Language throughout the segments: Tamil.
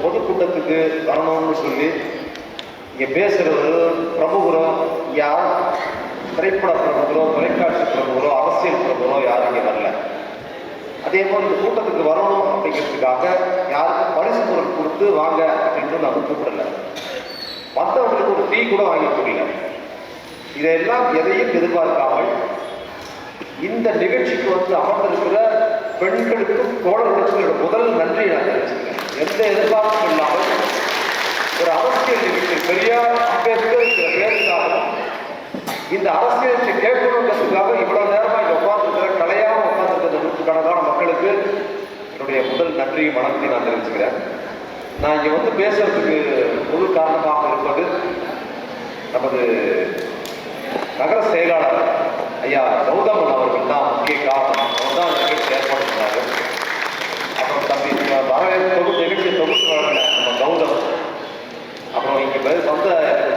பொதுக்கூட்டத்துக்கு வரணும்னு சொல்லி இங்கே பேசுறது பிரமுகரோ யாரும் திரைப்பட பிரமுகரோ தொலைக்காட்சி பிரமுகரோ அரசியல் பிரமுகரோ யாரும் இங்கே வரல. அதே போல் இந்த கூட்டத்துக்கு வரணும் அப்படிங்கிறதுக்காக யாருக்கும் பரிசு பொருள் கொடுத்து வாங்க அப்படின்னு நான் கூப்பிடல. மற்றவங்களுக்கு ஒரு டீ கூட வாங்கி கொடுக்கல. இதெல்லாம் எதையும் எதிர்பார்க்காமல் இந்த நிகழ்ச்சிக்கு அமர்ந்திருக்கிற பெண்களுக்கும் தோழர்களுக்கும் முதல் நன்றியை நான் தெரிவிச்சுக்கிறேன். எந்த எதிர்பார்ப்பும் இல்லாமல் ஒரு அரசியல் நிகழ்ச்சி பெரியார் அம்பேத்கர் பேருக்காகவும் இந்த அரசியலை கேட்கணுங்கிறதுக்காக இவ்வளவு நேரமா இங்க உட்கார்ந்துருக்கிற கலையாக உட்கார்ந்துருக்கிற நூற்றுக்கணக்கான மக்களுக்கு என்னுடைய முதல் நன்றியை வணக்கத்தை நான் தெரிவிச்சுக்கிறேன். நான் இங்க பேசுறதுக்கு முழு காரணமாக இருப்பது நமது நகர செயலாளர் ஐயா கௌதமன் அவர்கள் தான் முக்கிய காரணம். அவர் தான் நிகழ்ச்சி ஏற்பாடு பண்ணாரு. அப்புறம் தம்பி நிகழ்ச்சி தொகுத்து வழங்கின நம்ம கௌதம், அப்புறம் இங்கே வந்த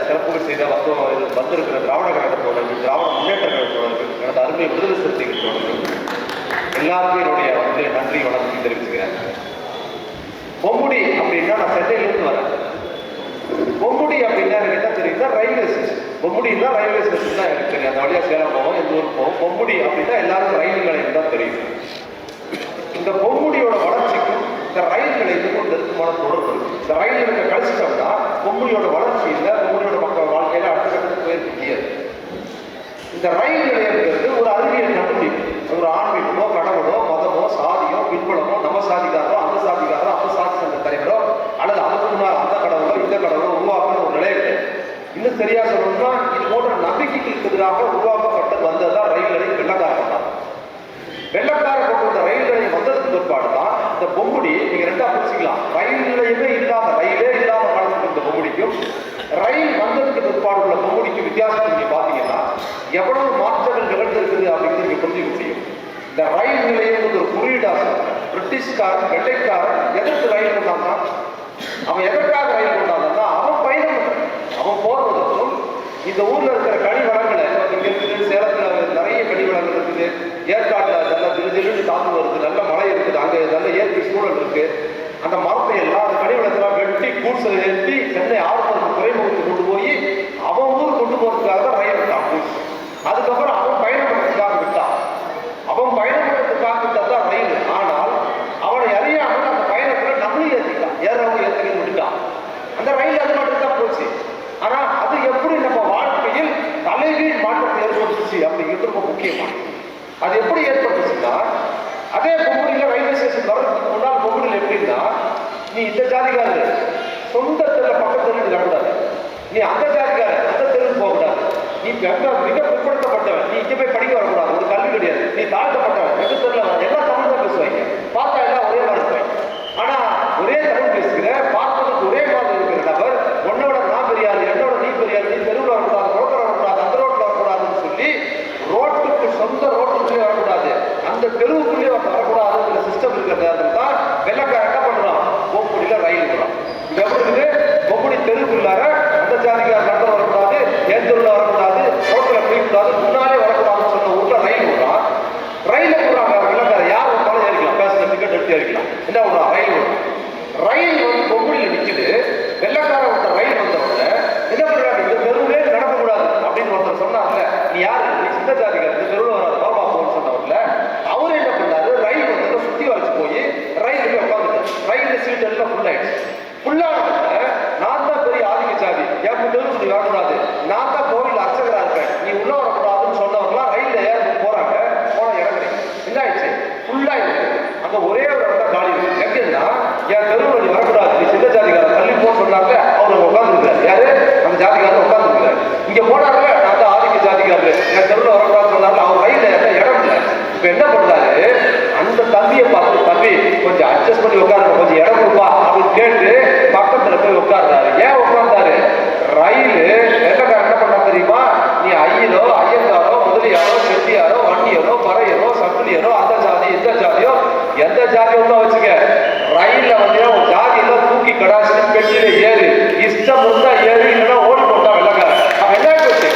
சிறப்புகள் செய்த வந்திருக்கிற திராவிட கழகத்தோடர்கள், திராவிட முன்னேற்ற கழகத்தோடர்கள், எனது அருமை விடுதலை சிறுத்தைகள் தோழர்கள் எல்லாருக்கும் என்னுடைய நன்றி வணக்கம் தெரிவிச்சுக்கிறேன். பொம்முடி அப்படின்னா நான் சென்னையிலிருந்து வரேன். பொம்முடி அப்படின்னா எனக்கு என்ன தெரியுதுன்னா ரயில்வே ஸ்டேஷன். பொம்முடினா ரயில்வே ஸ்டேஷன் தான் எனக்கு தெரியும். அந்த வழியாக சேலம் போவோம், எந்த ஊருக்கு போவோம். பொம்முடி அப்படின்னா எல்லாருக்கும் ரயில் நிலையம் தான் தெரியும். இந்த பொம்முடியோட வளர்ச்சிக்கும் இந்த ரயில் நிலையத்துக்கும் நெருக்கமான தொடர்பு இருக்கு. இந்த ரயில் நிலையத்தை கழிச்சிட்டோம்னா பொம்முடியோட வளர்ச்சி இல்லை, பொம்முடியோட மக்கள் வாழ்க்கையில அடுத்த கட்டத்துக்கு போயிருக்க முடியாது. இந்த ரயில் நிலையங்கிறது ஒரு அறிவியல் கண்டுபிடிப்பு. ஒரு ஆன்மீகமோ கடவுளோ மதமோ சாதியோ பின்புலமோ நம்ம சாதிக்காரோ அந்த சாதிக்காரோ அந்த சாதி சங்க தலைவரோ அல்லது அதுக்கு முன்னால் அந்த கடவுளோ இந்த கடவுளோ உருவாக்குற ஒரு நிலையம் இல்லை. இன்னும் சரியா சொல்லணும்னா இது போன்ற நம்பிக்கைகளுக்கு எதிராக உருவாக்கப்பட்டு வந்ததுதான் ரயில் நிலையம். வெள்ளக்காரன் தான் வெள்ளக்காரன் கொண்டு வந்த ரயில் நிலையம் வந்ததுக்கு பிற்பாடு தான் இந்த பொம்முடி நீங்க ரெண்டா பிரிச்சுக்கலாம். ரயில் நிலையமே இல்லாத ரயிலே இல்லாத காலத்துக்கு இந்த பொம்முடிக்கும் ரயில் வந்ததுக்கு பிற்பாடு உள்ள பொம்முடிக்கும் வித்தியாசத்தை நீங்க பாத்தீங்கன்னா எவ்வளவு மாற்றங்கள் நிகழ்ந்திருக்குது அப்படின்னு நீங்க புரிஞ்சுக்க முடியும். இந்த ரயில் நிலையம் ஒரு குறியீடாக பிரிட்டிஷ்காரன் வெள்ளைக்காரன் எதற்கு ரயில் கொண்டான்னா, அவன் எதற்காக ரயில் கொண்டான்னா அவன் பயணம் அவன் போறதுக்கும் இந்த ஊர்ல இருக்கிற கனிவளங்களை இங்க இருக்குது. சேலத்துல நிறைய கனிவளங்கள் இருக்குது. ஏற்காட்டுல நல்லா திடீர்னு காத்து வருது, நல்ல மழை இருக்குது, அங்க நல்ல இயற்கை சூழல் இருக்கு. அந்த மரத்தை எல்லாம் அந்த கனிவளத்தெல்லாம் வெட்டி கூட்ஸை ஏற்றி சென்னை ஆறுபுரத்து துறைமுகத்துக்கு கொண்டு போய் அவன் ஊர் கொண்டு போறதுக்காக தான் ரயில் விட்டான் கூட்ஸ். அதுக்கப்புறம் அவன் பயணம் பண்ணுறதுக்காக விட்டான். அவன் பயணம் பண்ணுறதுக்காக விட்டதான் ரயில். ஆனால் அவனை அறியாமல் அந்த பயணத்துல நம்மளையும் ஏற்றிட்டான், ஏறவங்க ஏற்றுக்கிட்டு விட்டுட்டான். அந்த ரயில் அது மட்டும் தான் போச்சு. ஆனா அது எப்படி நம்ம வாழ்க்கையில் தலைகீழ் மாற்றத்தை ஏற்படுத்துச்சு அப்படிங்கிறது ரொம்ப முக்கியமானது. அது எப்படி ஏற்பட்டுச்சுன்னா, அதே பொம்முடியில ரயில்வே ஸ்டேஷன் வர்றதுக்கு முன்னால் பொம்முடியில் எப்படின்னா, நீ இந்த ஜாதிக்காரரு சொந்த தெருல பக்கத்து தெருவில் வரக்கூடாது, நீ அந்த ஜாதிக்கார அந்த தெருவில் போகக்கூடாது, நீ மிக பிற்படுத்தப்பட்டவன், நீ இங்க போய் படிக்க வரக்கூடாது, ஒரு கல்வி கிடையாது, நீ தாழ்த்தப்பட்டவன், வெகு தெருல எல்லாம் தமிழ் தான் பேசுவாங்க. பார்த்தா எல்லாம் ஒரே மாதிரி இருப்பாங்க. ஆனா ஒரே தமிழ் பேசுகிற பார்ப்பதற்கு ஒரே மாதிரி இருக்கிற நபர் உன்னோட நான் பெரியாரு, என்னோட நீ பெரியாரு, நீ தெருவில் வரக்கூடாது, ரோட்டில் வரக்கூடாது, அந்த ரோட்டில் வரக்கூடாதுன்னு சொல்லி ரோட்டுக்கு சொந்த ரோட்டுக்குள்ளே வரக்கூடாது, அந்த தெருவுக்குள்ளேயே வரக்கூடாதுங்கிற சிஸ்டம் இருக்கிற நேரத்தில் தான் வெள்ளக்கார என்ன பண்றான், பொம்முடியில ரயில் விடுறான். இது எப்படி இருக்குது, பொம்முடி தெருவுக்குள்ளார அந்த ஜாதிக்கார நடந்து வரக்கூடாது, என் தெருவில் வரக்கூடாது, ரோட்டில் போய்க்கூடாது, முன்னாலே வரக்கூடாதுன்னு சொன்ன ஊர்ல ரயில் விடுறான். ரயில விடுறாங்க வெள்ளக்கார, யார் வந்தாலும் ஏறிக்கலாம், பேசல டிக்கெட் எடுத்து ஏறிக்கலாம். என்ன விடுறான், ரயில் விடுறான். ரயில் பொம்முடியில நிக்குது. வெள்ளக்கார ஒருத்தர் ரயில் வந்தவங்க என்ன பண்றாங்க, இந்த தெருவுலே நடக்கக்கூடாது அப்படின்னு ஒருத்தர் சொன்னார்ல, நீ யாரு, நீ சித்த ஜாதிக்கார, இந்த தெருவில் வராது பாபா போன்னு சொன்னவர்ல, அவரு என்ன பண்ணாரு, ரயில் வந்ததை சுத்தி வரைச்சு போய் ரயில் உட்காந்துட்டு ரயில் சீட் எல்லாம் ஃபுல் ஆயிடுச்சு. ஃபுல்லானவங்க நான் தான் பெரிய ஆதிக்க ஜாதி, என் தெருவுக்கு நீ வரக்கூடாது, நான் தான் கோவில் அர்ச்சகரா இருக்கேன், நீ உள்ள வரக்கூடாதுன்னு சொன்னவங்களாம் ரயில்ல ஏற போறாங்க. போன இறங்குறீங்க என்ன ஆயிடுச்சு, ஃபுல்லாயிடுச்சு. அங்க ஒரே ஒரு இடம் காலி இருக்கு. எப்படின்னா, என் தெருவில் நீ வரக்கூடாது, நீ சித்த ஜாதிக்காரன் தள்ளி போன்னு சொன்னாங்க. அவர் உட்காந்துருக்காரு, யாரு, அந்த ஜாதிக்காரன் உட்காந்துருக்காரு. இங்க போனார்ல, நான் தான் ஆதிக்க ஜாதிக்காரரு, என் தெருவில் வரக்கூடாதுன்னு சொன்னார்ல, அவர் ரயில்ல இடம் இல்லை. இப்ப என்ன பண்றாரு, அந்த தம்பியை பார்த்து, தம்பி கொஞ்சம் அட்ஜஸ்ட் பண்ணி உட்காருங்க, கொஞ்சம் இடம் கொடுப்பா அப்படின்னு கேட்டு பக்கத்துல போய் உட்கார்றாரு. ஏன் உட்கார்ந்தாரு, ரயில் வெள்ளக்காரன் என்ன பண்ணா தெரியுமா, நீ ஐயரோ ஐயங்காரோ முதலியாரோ செட்டியாரோ வண்டியரோ பறையரோ சக்குலியரோ அந்த ஜாதி இந்த ஜாதியோ எந்த ஜாதி ஒன்றா வச்சுக்க, ரயில்ல வந்து ஒரு ஜாதியெல்லாம் தூக்கி கடாசி பெட்டியில ஏறு, இஷ்டம் இருந்தா ஏறு, இல்லைன்னா ஓடி போட்டா வெள்ளக்காரன். அவன் என்ன போச்சு,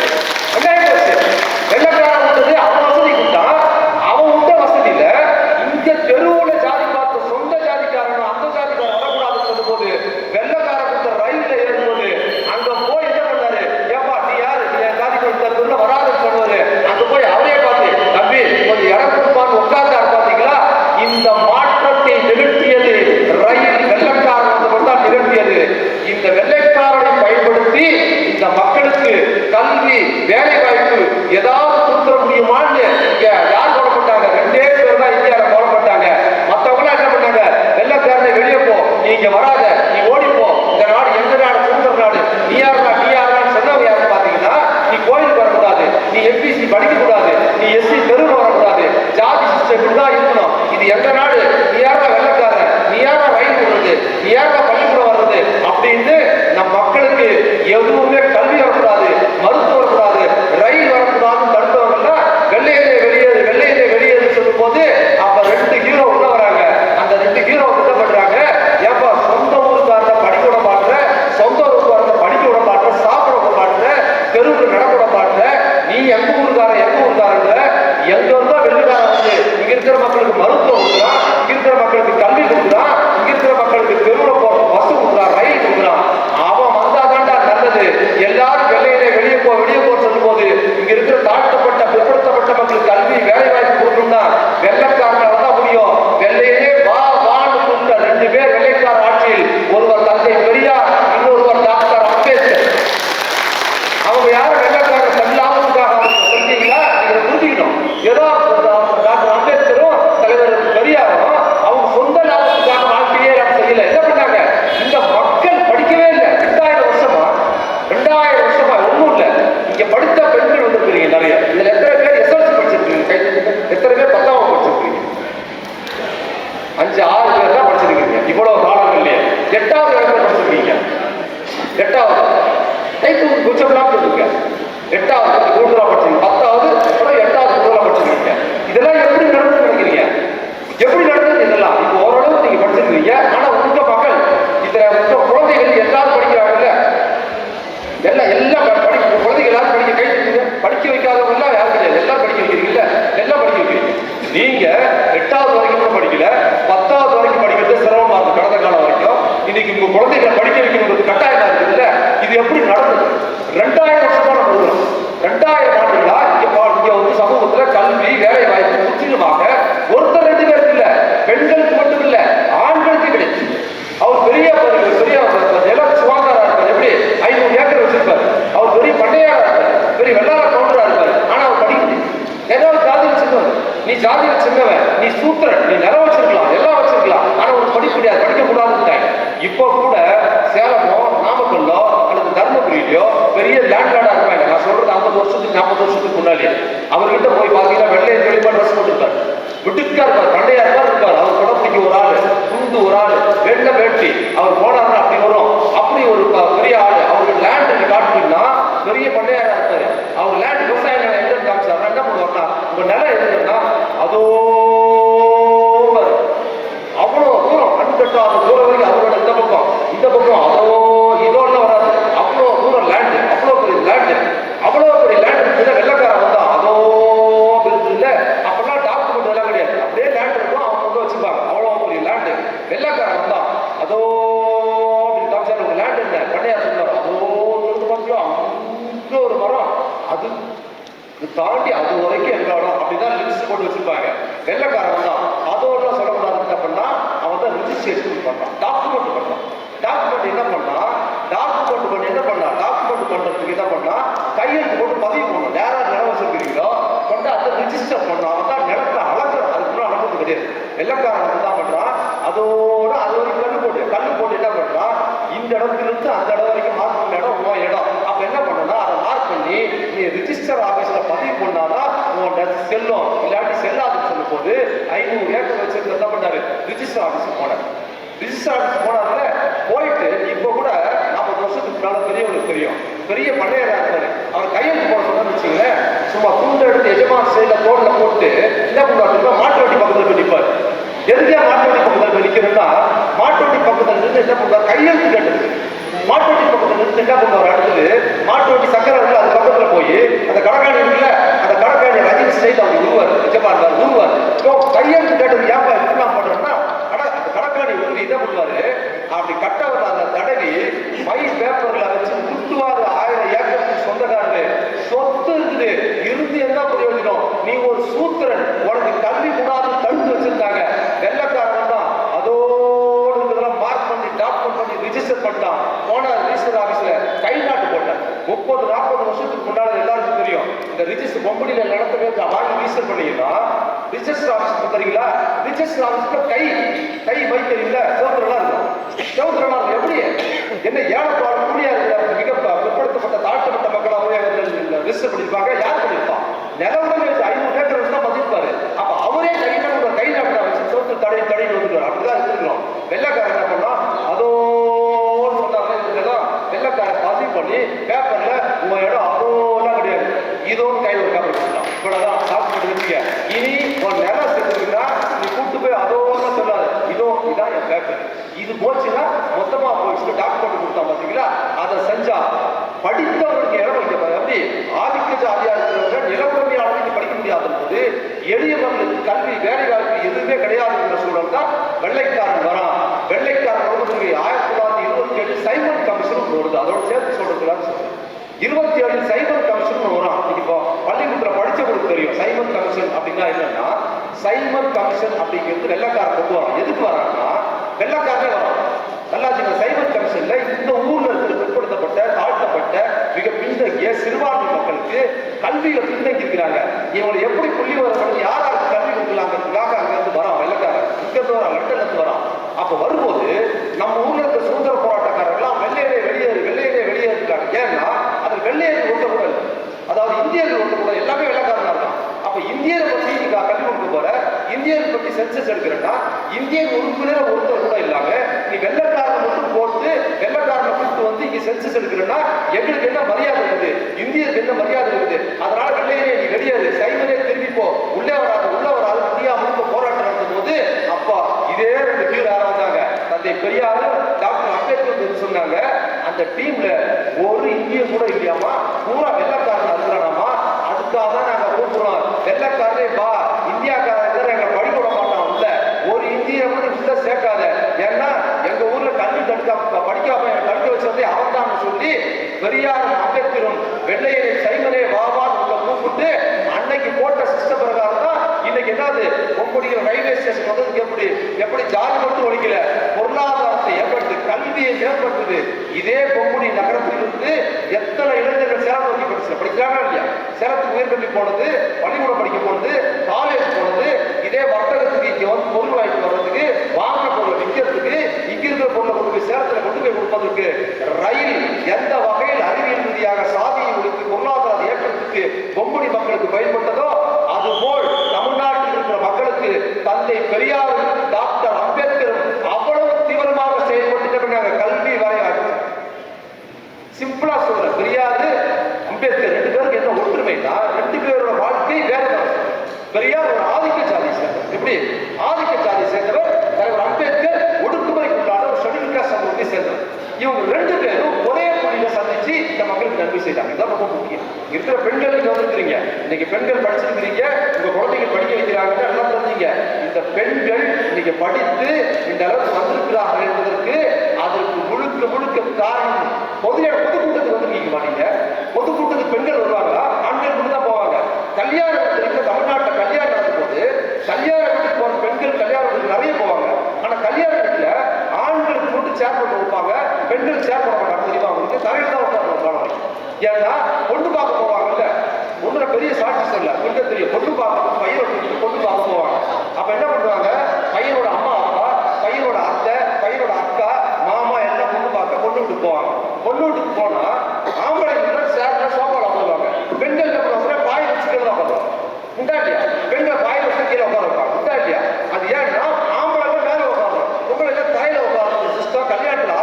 வெள்ளக்காரன் விட்டது அவன் வசதி விட்டான், அவன் விட்ட வசதியில இங்க தெருவுல ஜாதி பார்த்து சொந்த ஜாதிக்காரன் அந்த ஜாதிக்காரன் வரக்கூடாதுன்னு சொல்லும் போது 8வது கூடுதலா படிச்சிருக்கீங்க, 10வது அப்புறம் 8வது கூடுதலா படிச்சிருக்கீங்க. இதெல்லாம் எப்படி நடந்து நினைக்கிறீங்க? எப்படி நடந்தது இதெல்லாம்? இப்போ ஓரளவு நீங்க படிச்சிருக்கீங்க. ஆனா உங்க மகள் உங்க குழந்தைகள் எல்லாரும் படிக்கிறாங்கல்ல, எல்லாம் குழந்தைகள் எல்லாரும் படிக்க வைக்காதவங்க எல்லாம் யாரும் கிடையாது. எல்லாம் படிக்க வைக்கிறீங்கல்ல, எல்லாம் படிக்க வைக்கிறீங்க. நீங்க 8வது வரைக்கும் கூட படிக்கல, 10வது வரைக்கும் படிக்கிறது சிரமமா இருக்கு கடந்த காலம் வரைக்கும். இன்னைக்கு உங்க குழந்தைகளை படிக்க வைக்கணுங்கிறது கட்டாயமா இருக்குதுல்ல. இது எப்படி நடந்தது? 2000 வருஷமா நம்ம இருக்கிறோம். 2000 ஆண்டுகளா இங்க வந்து சமூகத்துல கல்வி வேலை வாய்ப்பு முற்றிலுமாக ஒருத்தர் 2 பேருக்கு இல்ல, பெண்களுக்கு மட்டும் இல்ல, ஆண்களுக்கு கிடைச்சு. அவர் பெரிய நில சுவாதாரா இருப்பார். எப்படி 500 ஏக்கர் வச்சிருப்பாரு. அவர் பெரிய பண்ணையாரா இருப்பார், பெரிய வெள்ளார கவுண்டரா இருப்பாரு. ஆனா அவர் படிக்க ஏதாவது ஜாதியில் சின்னவன், நீ ஜாதியில் சின்னவன், நீ சூத்திரன், நீ நிலம் வச்சிருக்கலாம், எல்லாம் வச்சிருக்கலாம், ஆனா உனக்கு படிக்க முடியாது, படிக்க கூடாதுன்னு. இப்போ கூட சேலமோ நாமக்கல்லோ அல்லது தர்மபுரியிலோ பெரிய லேண்ட்லார்டா இருப்பாங்க. நான் சொல்றது 50 வருஷத்துக்கு 40 வருஷத்துக்கு முன்னாடி. அவர்கிட்ட போய் பாத்தீங்கன்னா வெள்ளை வெளிப்பா ட்ரெஸ் போட்டுருப்பாரு, விட்டுக்கா இருப்பார், பண்டையா இருப்பார். அவர் குடப்பிடிக்க ஒரு ஆளு, துண்டு ஒரு ஆளு, வெள்ள வேட்டி, அவர் போனாருன்னா அப்படி வரும். அப்படி ஒரு பெரிய ஆளு. அவருக்கு லேண்ட் காட்டுனீங்கன்னா பெரிய பண்டையாரா இருப்பாரு. அவர் லேண்ட் விவசாய நிலம் எங்க காமிச்சாருன்னா என்ன பண்ணுவாருன்னா, உங்க நிலம் எதுன்னா அதோ அவ்வளோ தூரம் கண்கட்டாத தூரம் வரைக்கும் அவரோட இந்த பக்கம் அதோ இதோடலாம் வராது. அவ்வளோ தூரம் லேண்டு, அவ்வளோ பெரிய லேண்டு இருக்குது. வெள்ளக்காரன் வந்தா அதோ இல்ல, அப்பெல்லாம் டாக்குமெண்ட் எல்லாம் கிடையாது, அப்படியே லேண்ட் இருக்கும், அவங்க வந்து வச்சுப்பாங்க. அவ்வளோ பெரிய லேண்டு. வெள்ளக்காரன் வந்தா அதோ அப்படின்னு காமிச்சாரு. உங்க லேண்ட் என்ன பண்ணையார் சொன்னார், அதோ பார்க்கலாம் அங்க ஒரு மரம், அது தாண்டி அது வரைக்கும் எங்களோட அப்படிதான் லிஸ்ட் போட்டு வச்சிருப்பாங்க. வெள்ளக்காரன் தான் அதோட சொல்லக்கூடாது. என்ன பண்ணா அவன் தான் ரிஜிஸ்ட்ரேஷன் பண்றான், டாக்குமெண்ட் பண்றான். டாக்குமெண்ட் என்ன பண்ணா டாக்குமெண்ட் பண்றதுக்கு என்ன பண்ணா கையெழுத்து போட்டு பதிவு பண்ணணும். யாராவது நிலம் வச்சிருக்கிறீங்களோ கொண்டு அதை ரிஜிஸ்டர் பண்ணணும். அவன் தான் நிலத்தை அளக்குறான், அதுக்குள்ள அளக்கிறது கிடையாது. வெள்ளக்காரன் என்ன பண்றான், அதோட அது வரைக்கும் கல்லு போட்டு என்ன பண்றான், இந்த இடத்திலிருந்து அந்த இடம் வரைக்கும் மார்க் பண்ண இடம் உன் இடம். அப்ப என்ன பண்ணா அதை மார்க் பண்ணி நீ ரிஜிஸ்டர் ஆபீஸ்ல பதிவு பண்ணாதான் உன் செல்லும், இல்லாட்டி செல்லாதுன்னு சொல்லும் போது 500 ஏக்கர் வச்சிருந்த என்ன பண்ணாரு, ரிஜிஸ்டர் ஆபீஸ் போனார். ரிஜிஸ்டர் ஆபீஸ் போனார்ல, போயிட்டு இப்ப கூட 40 வருஷத்துக்கு முன்னால பெரியவங்களுக்கு தெரியும், பெரிய பண்ணையரா இருக்காரு. அவர் கையெழுத்து போட சொன்னு வச்சுங்களேன், சும்மா துண்டு எடுத்து எஜமான சைட்ல தோல்ல போட்டு என்ன பண்ணுவாரு, மாட்டு வண்டி பக்கத்துல போய் நிற்பாரு. எதுக்கே மாட்டு வண்டி பக்கத்துல போய் நிற்கணும்னா, மாட்டு வண்டி பக்கத்துல நின்று என்ன பண்ணுவார், கையெழுத்து கேட்டது. மாட்டு வண்டி பக்கத்துல நின்று என்ன பண்ணுவார், அடுத்தது மாட்டு வண்டி சக்கரை இருக்குல்ல, அது பக்கத்துல போய் அந்த கடற்காணி இருக்குல்ல, அந்த கடற்காணி ரஜினி ஸ்டைல் அவங்க உருவார், எஜமானார் உருவார். கையெழுத்து கேட்டது ஏப்பா இப்படிலாம் பண்றோம்னா, கடற்காணி உருவி என்ன பண்ணுவாரு, அப்படி கட்டவர் அந்த தடவி மை பேப்பர்ல வச்சு முட்டுவாரு. 1000 ஏக்கருக்கு சொந்தக்காரரு, சொத்து இருக்குது, இருந்து என்ன பிரயோஜனம், நீ ஒரு சூத்திரன், உனக்கு கல்வி கூடாது தடுத்து வச்சிருந்தாங்க. வெள்ளக்காரன் தான் அதோடு இதெல்லாம் மார்க் பண்ணி டாக்குமெண்ட் பண்ணி ரிஜிஸ்டர் பண்ணிட்டான். போனார் ரிஜிஸ்டர் ஆபீஸ்ல கை நாட்டு போட்டார். 30-40 வருஷத்துக்கு முன்னாடி எல்லாருக்கும் தெரியும், இந்த ரிஜிஸ்டர் பொம்படியில நடத்தவே வாங்கி ரிஜிஸ்டர் பண்ணீங்கன்னா ரிஜிஸ்டர் ஆபீஸ் தெரியுங்களா, ரிஜிஸ்டர் ஆபீஸ்ல கை மை தெரியல, சோதரெல்லாம் இருக்கும். சோதரெல்லாம் எப்படி என்ன ஏழப்பாடு கூடியா இருக்கிற மிக பிற்படுத்தப்பட்ட தாழ்த்தப்பட்ட மக்களாகவே ரிஜிஸ்டர் பண்ணிருப்பாங்க. யார் பண்ணிருப்பான், நிலவுடன் 500 ஏக்கர் வச்சு தான் பதிப்பாரு. அப்ப அவரே கை நாட்டை வச்சு சோத்து தடைன்னு வந்துருவார். அப்படிதான் இருந்துருக்கோம். வெள்ளக்காரன் என்ன பண்ணா அதோன்னு சொன்னாங்க. வெள்ளக்காரன் பதிவு பண்ணி பேப்பர்ல உங்க இடம் அதோலாம் கிடையாது, இதோன்னு கையில் ஒரு பேப்பர் வச்சுக்கலாம். இவ்வளவுதான் டாக்குமெண்ட் வச்சுக்க. இனி ஒரு நிலம் செஞ்சுருந்தா நீ கூட்டு போய் அதோன்னு சொல்லாது, இதான் என் பேப்பர், இது போச்சுன்னா மொத்தமா போயிடுச்சு டாக்குமெண்ட் கொடுத்தா பாத்தீங்களா. அதை செஞ்சா படித்தவர்களுக்கு இடம் வைக்க எப்படி ஆதிக்க ஜாதியா இருக்கிறவங்க நிலவுரிமையாளர்களுக்கு படிக்க முடியாத போது எளியவர்களுக்கு கல்வி வேலை வாய்ப்பு எதுவுமே கிடையாதுங்கிற சூழல் தான் வெள்ளைக்காரன் வரான். வெள்ளைக்காரன் வந்து 1927 சைமன் கமிஷன் வருது. அதோட சேர்த்து சொல்றதுக்காக சொல்றேன். 27 சைமன் கமிஷன் வரும். இப்போ பள்ளிக்கூடத்தில் படிச்சவங்களுக்கு தெரியும் சைமன் கமிஷன் அப்படின்னா என்னன்னா, சைமன் கமிஷன் அப்படிங்கிறது வெள்ளக்காரன் கொண்டு வரான். எதுக்கு வரான்னா, வெள்ளக்காரனே வரான். நல்லாச்சுங்க. சைமன் கமிஷன்ல இந்த ஊர்ல இருக்கிற பிற்படுத்தப்பட்ட தாழ்த்தப்பட்ட மிக பின்தங்கிய சிறுபான்மை மக்களுக்கு கல்வியில பின்தங்கி இருக்கிறாங்க. இவங்களை எப்படி புள்ளி வரப்படும், யாராருக்கு கல்வி கொடுக்கலாங்கிறதுக்காக அங்க இருந்து வரான் வெள்ளக்காரன். இங்க இருந்து வரான், லண்டன்ல இருந்து வரான். அப்ப வரும்போது நம்ம ஊர்ல இருக்க சுதந்திர போராட்டக்காரர்கள் வெளியேறே இருக்காங்க. ஏன்னா அது வெள்ளையர்கள் ஒட்ட கூட இல்லை, அதாவது இந்தியர்கள் ஒட்ட கூட எல்லாமே வெள்ளக்காரனா இருக்கான். அப்ப இந்தியரை பத்தி கல்வி கொடுக்க போற, இந்தியரை பத்தி சென்சஸ் எடுக்கிறேன்னா இந்தியன் உறுப்பினர் ஒருத்தர் கூட இல்லாம நீ வெள்ளக்காரனை மட்டும் போட்டு வெள்ளக்காரனை கூப்பிட்டு வந்து இங்க சென்சஸ் எடுக்கிறேன்னா எங்களுக்கு என்ன மரியாதை இருக்குது, இந்தியருக்கு என்ன மரியாதை இருக்குது? அதனால வெள்ளையனே நீ வெளியேறு, சைமனே திரும்பி போ, உள்ளே வராது உள்ள வராது இந்தியா முழுக்க போராட்டம் நடத்தும் போது அப்பா இதே ரெண்டு கீழே ஆரம்பிச்சாங்க. தந்தை பெரியார் டாக்டர் அம்பேத்கர் சொன்னாங்க, அந்த டீம்ல ஒரு இந்திய கூட இல்லையாமா, பூரா வெள்ளக்காரன் இருக்கிறானாமா. அதுக்காக தான் நாங்க கூப்பிடுறோம், வெள்ளக்காரனே பா, இந்தியாக்காரன் எங்களை படிக்க விட மாட்டான், உள்ள ஒரு இந்திய கூட உள்ள சேர்க்காத, ஏன்னா எங்க ஊர்ல கல்வி படிக்காம படிக்க வச்சதே அவன் தான் சொல்லி பெரியாரும் அம்பேத்கரும் வெள்ளையனை சைமனே வாவான்னு உள்ள கூப்பிட்டு அன்னைக்கு போட்ட சிஸ்டம் பிரகாரம் தான் இன்னைக்கு என்னது பொம்படிக்கிற ரயில்வே ஸ்டேஷன் வந்ததுக்கு எப்படி ஜாதி மட்டும் ஒழிக்கல, பொருளாதாரத்தை ஏற்படுத்து, கல்வியை ஏற்படுத்துது. இதே பொம்புடி நகரத்திலிருந்து எத்தனை இளைஞர்கள் சேலம் நோக்கி படிக்கிறாங்க இல்லையா, சேலத்துக்கு உயர்கல்வி போனது, பள்ளிக்கூடம் படிக்க போனது, காலேஜ் போனது, இதே வர்த்தகத்துக்கு இங்க வந்து பொருள் வாங்கிட்டு வர்றதுக்கு, வாங்கின பொருளை விற்கிறதுக்கு, இங்க இருக்கிற பொருளை கொண்டு போய் சேலத்துல கொண்டு போய் கொடுப்பதற்கு ரயில் எந்த வகையில் அறிவியல் ரீதியாக சாதியை ஒழித்து பொருளாதார ஏற்றத்துக்கு பொம்புடி மக்களுக்கு பயன்பட்டதோ அதுபோல் தமிழ்நாட்டில் இருக்கிற மக்களுக்கு தந்தை பெரியாரும் டாக்டர் அம்பேத்கரும் அவ்வளவு தீவிரமாக செயல்பட்டு கல்வி வரை சிம்பிளா சொல்ற பெரியாரு அம்பேத்கர் ரெண்டு பேருக்கு என்ன ஒற்றுமைனா ரெண்டு பேரோட வாழ்க்கை வேற. பெரியார் ஒரு ஆதிக்க சாதி சேர்ந்தவர், எப்படி ஆதிக்க சாதி சேர்ந்தவர், தலைவர் அம்பேத்கர் ஒடுக்குமுறைக்குள்ளான ஒரு ஷெட்யூல் காஸ்ட் சமூகத்தை சேர்ந்தவர். இவங்க ரெண்டு பேரும் ஒரே மொழியில சந்திச்சு இந்த மக்களுக்கு நன்மை செய்தாங்க. இதான் ரொம்ப முக்கியம். இருக்கிற பெண்கள் நீங்க வந்திருக்கிறீங்க, இன்னைக்கு பெண்கள் படிச்சிருக்கிறீங்க, உங்க குழந்தைங்க படிக்க வைக்கிறாங்கன்னு எல்லாம் தெரிஞ்சீங்க. இந்த பெண்கள் இன்னைக்கு படித்து இந்த அளவுக்கு வந்திருக்கிறார்கள் என்பதற்கு அதற்கு முழுக்க காரணம் பொதுக்கூட்டத்துக்கு வந்திருக்கீங்க. நீங்க பொதுக்கூட்டத்துக்கு பெண்கள் வருவாங்களா, ஆண்கள் மட்டும் தான் போவாங்க. கல்யாணத்துக்கு தமிழ்நாட்டில் கல்யாணம் நடக்கும்போது கல்யாண வீட்டுக்கு போற பெண்கள் கல்யாண வீட்டுக்கு நிறைய போவாங்க. ஆனா கல்யாண வீட்டுல ஆண்களுக்கு மட்டும் சேர் போட்டு வைப்பாங்க, பெண்கள் சேர் போட மாட்டாங்க. தெரியுமா அவங்களுக்கு தலையில் தான் உட்காந்து. ஏன்னா பொண்ணு பார்க்க போவாங்கல்ல, ஒண்ணு பெரிய சாட்சி சொல்ல கொஞ்சம் தெரியும், பொண்ணு பார்க்க பையனை பொண்ணு பார்க்க போவாங்க. அப்ப என்ன பண்ணுவாங்க, பையனோட அம்மா அப்பா, பையனோட அத்தை, பையனோட அக்கா, மாமா எல்லாம் பொண்ணு பார்க்க பொண்ணு வீட்டுக்கு போவாங்க. பொண்ணு வீட்டுக்கு போனா ஆம்பளை சேர்ல சோபால உட்காருவாங்க, பெண்கள் என்ன பண்ணுவாங்க, பாய் வச்சுக்கிறதா உட்காருவாங்க. உண்டா இல்லையா? பெண்கள் பாய் வச்சு கீழே உட்கார வைப்பாங்க. உண்டா இல்லையா? அது ஏன்னா ஆம்பளை மேல உட்காரணும், பொம்பளை தலையில உட்காரணும். சிஸ்டம் கல்யாணத்துல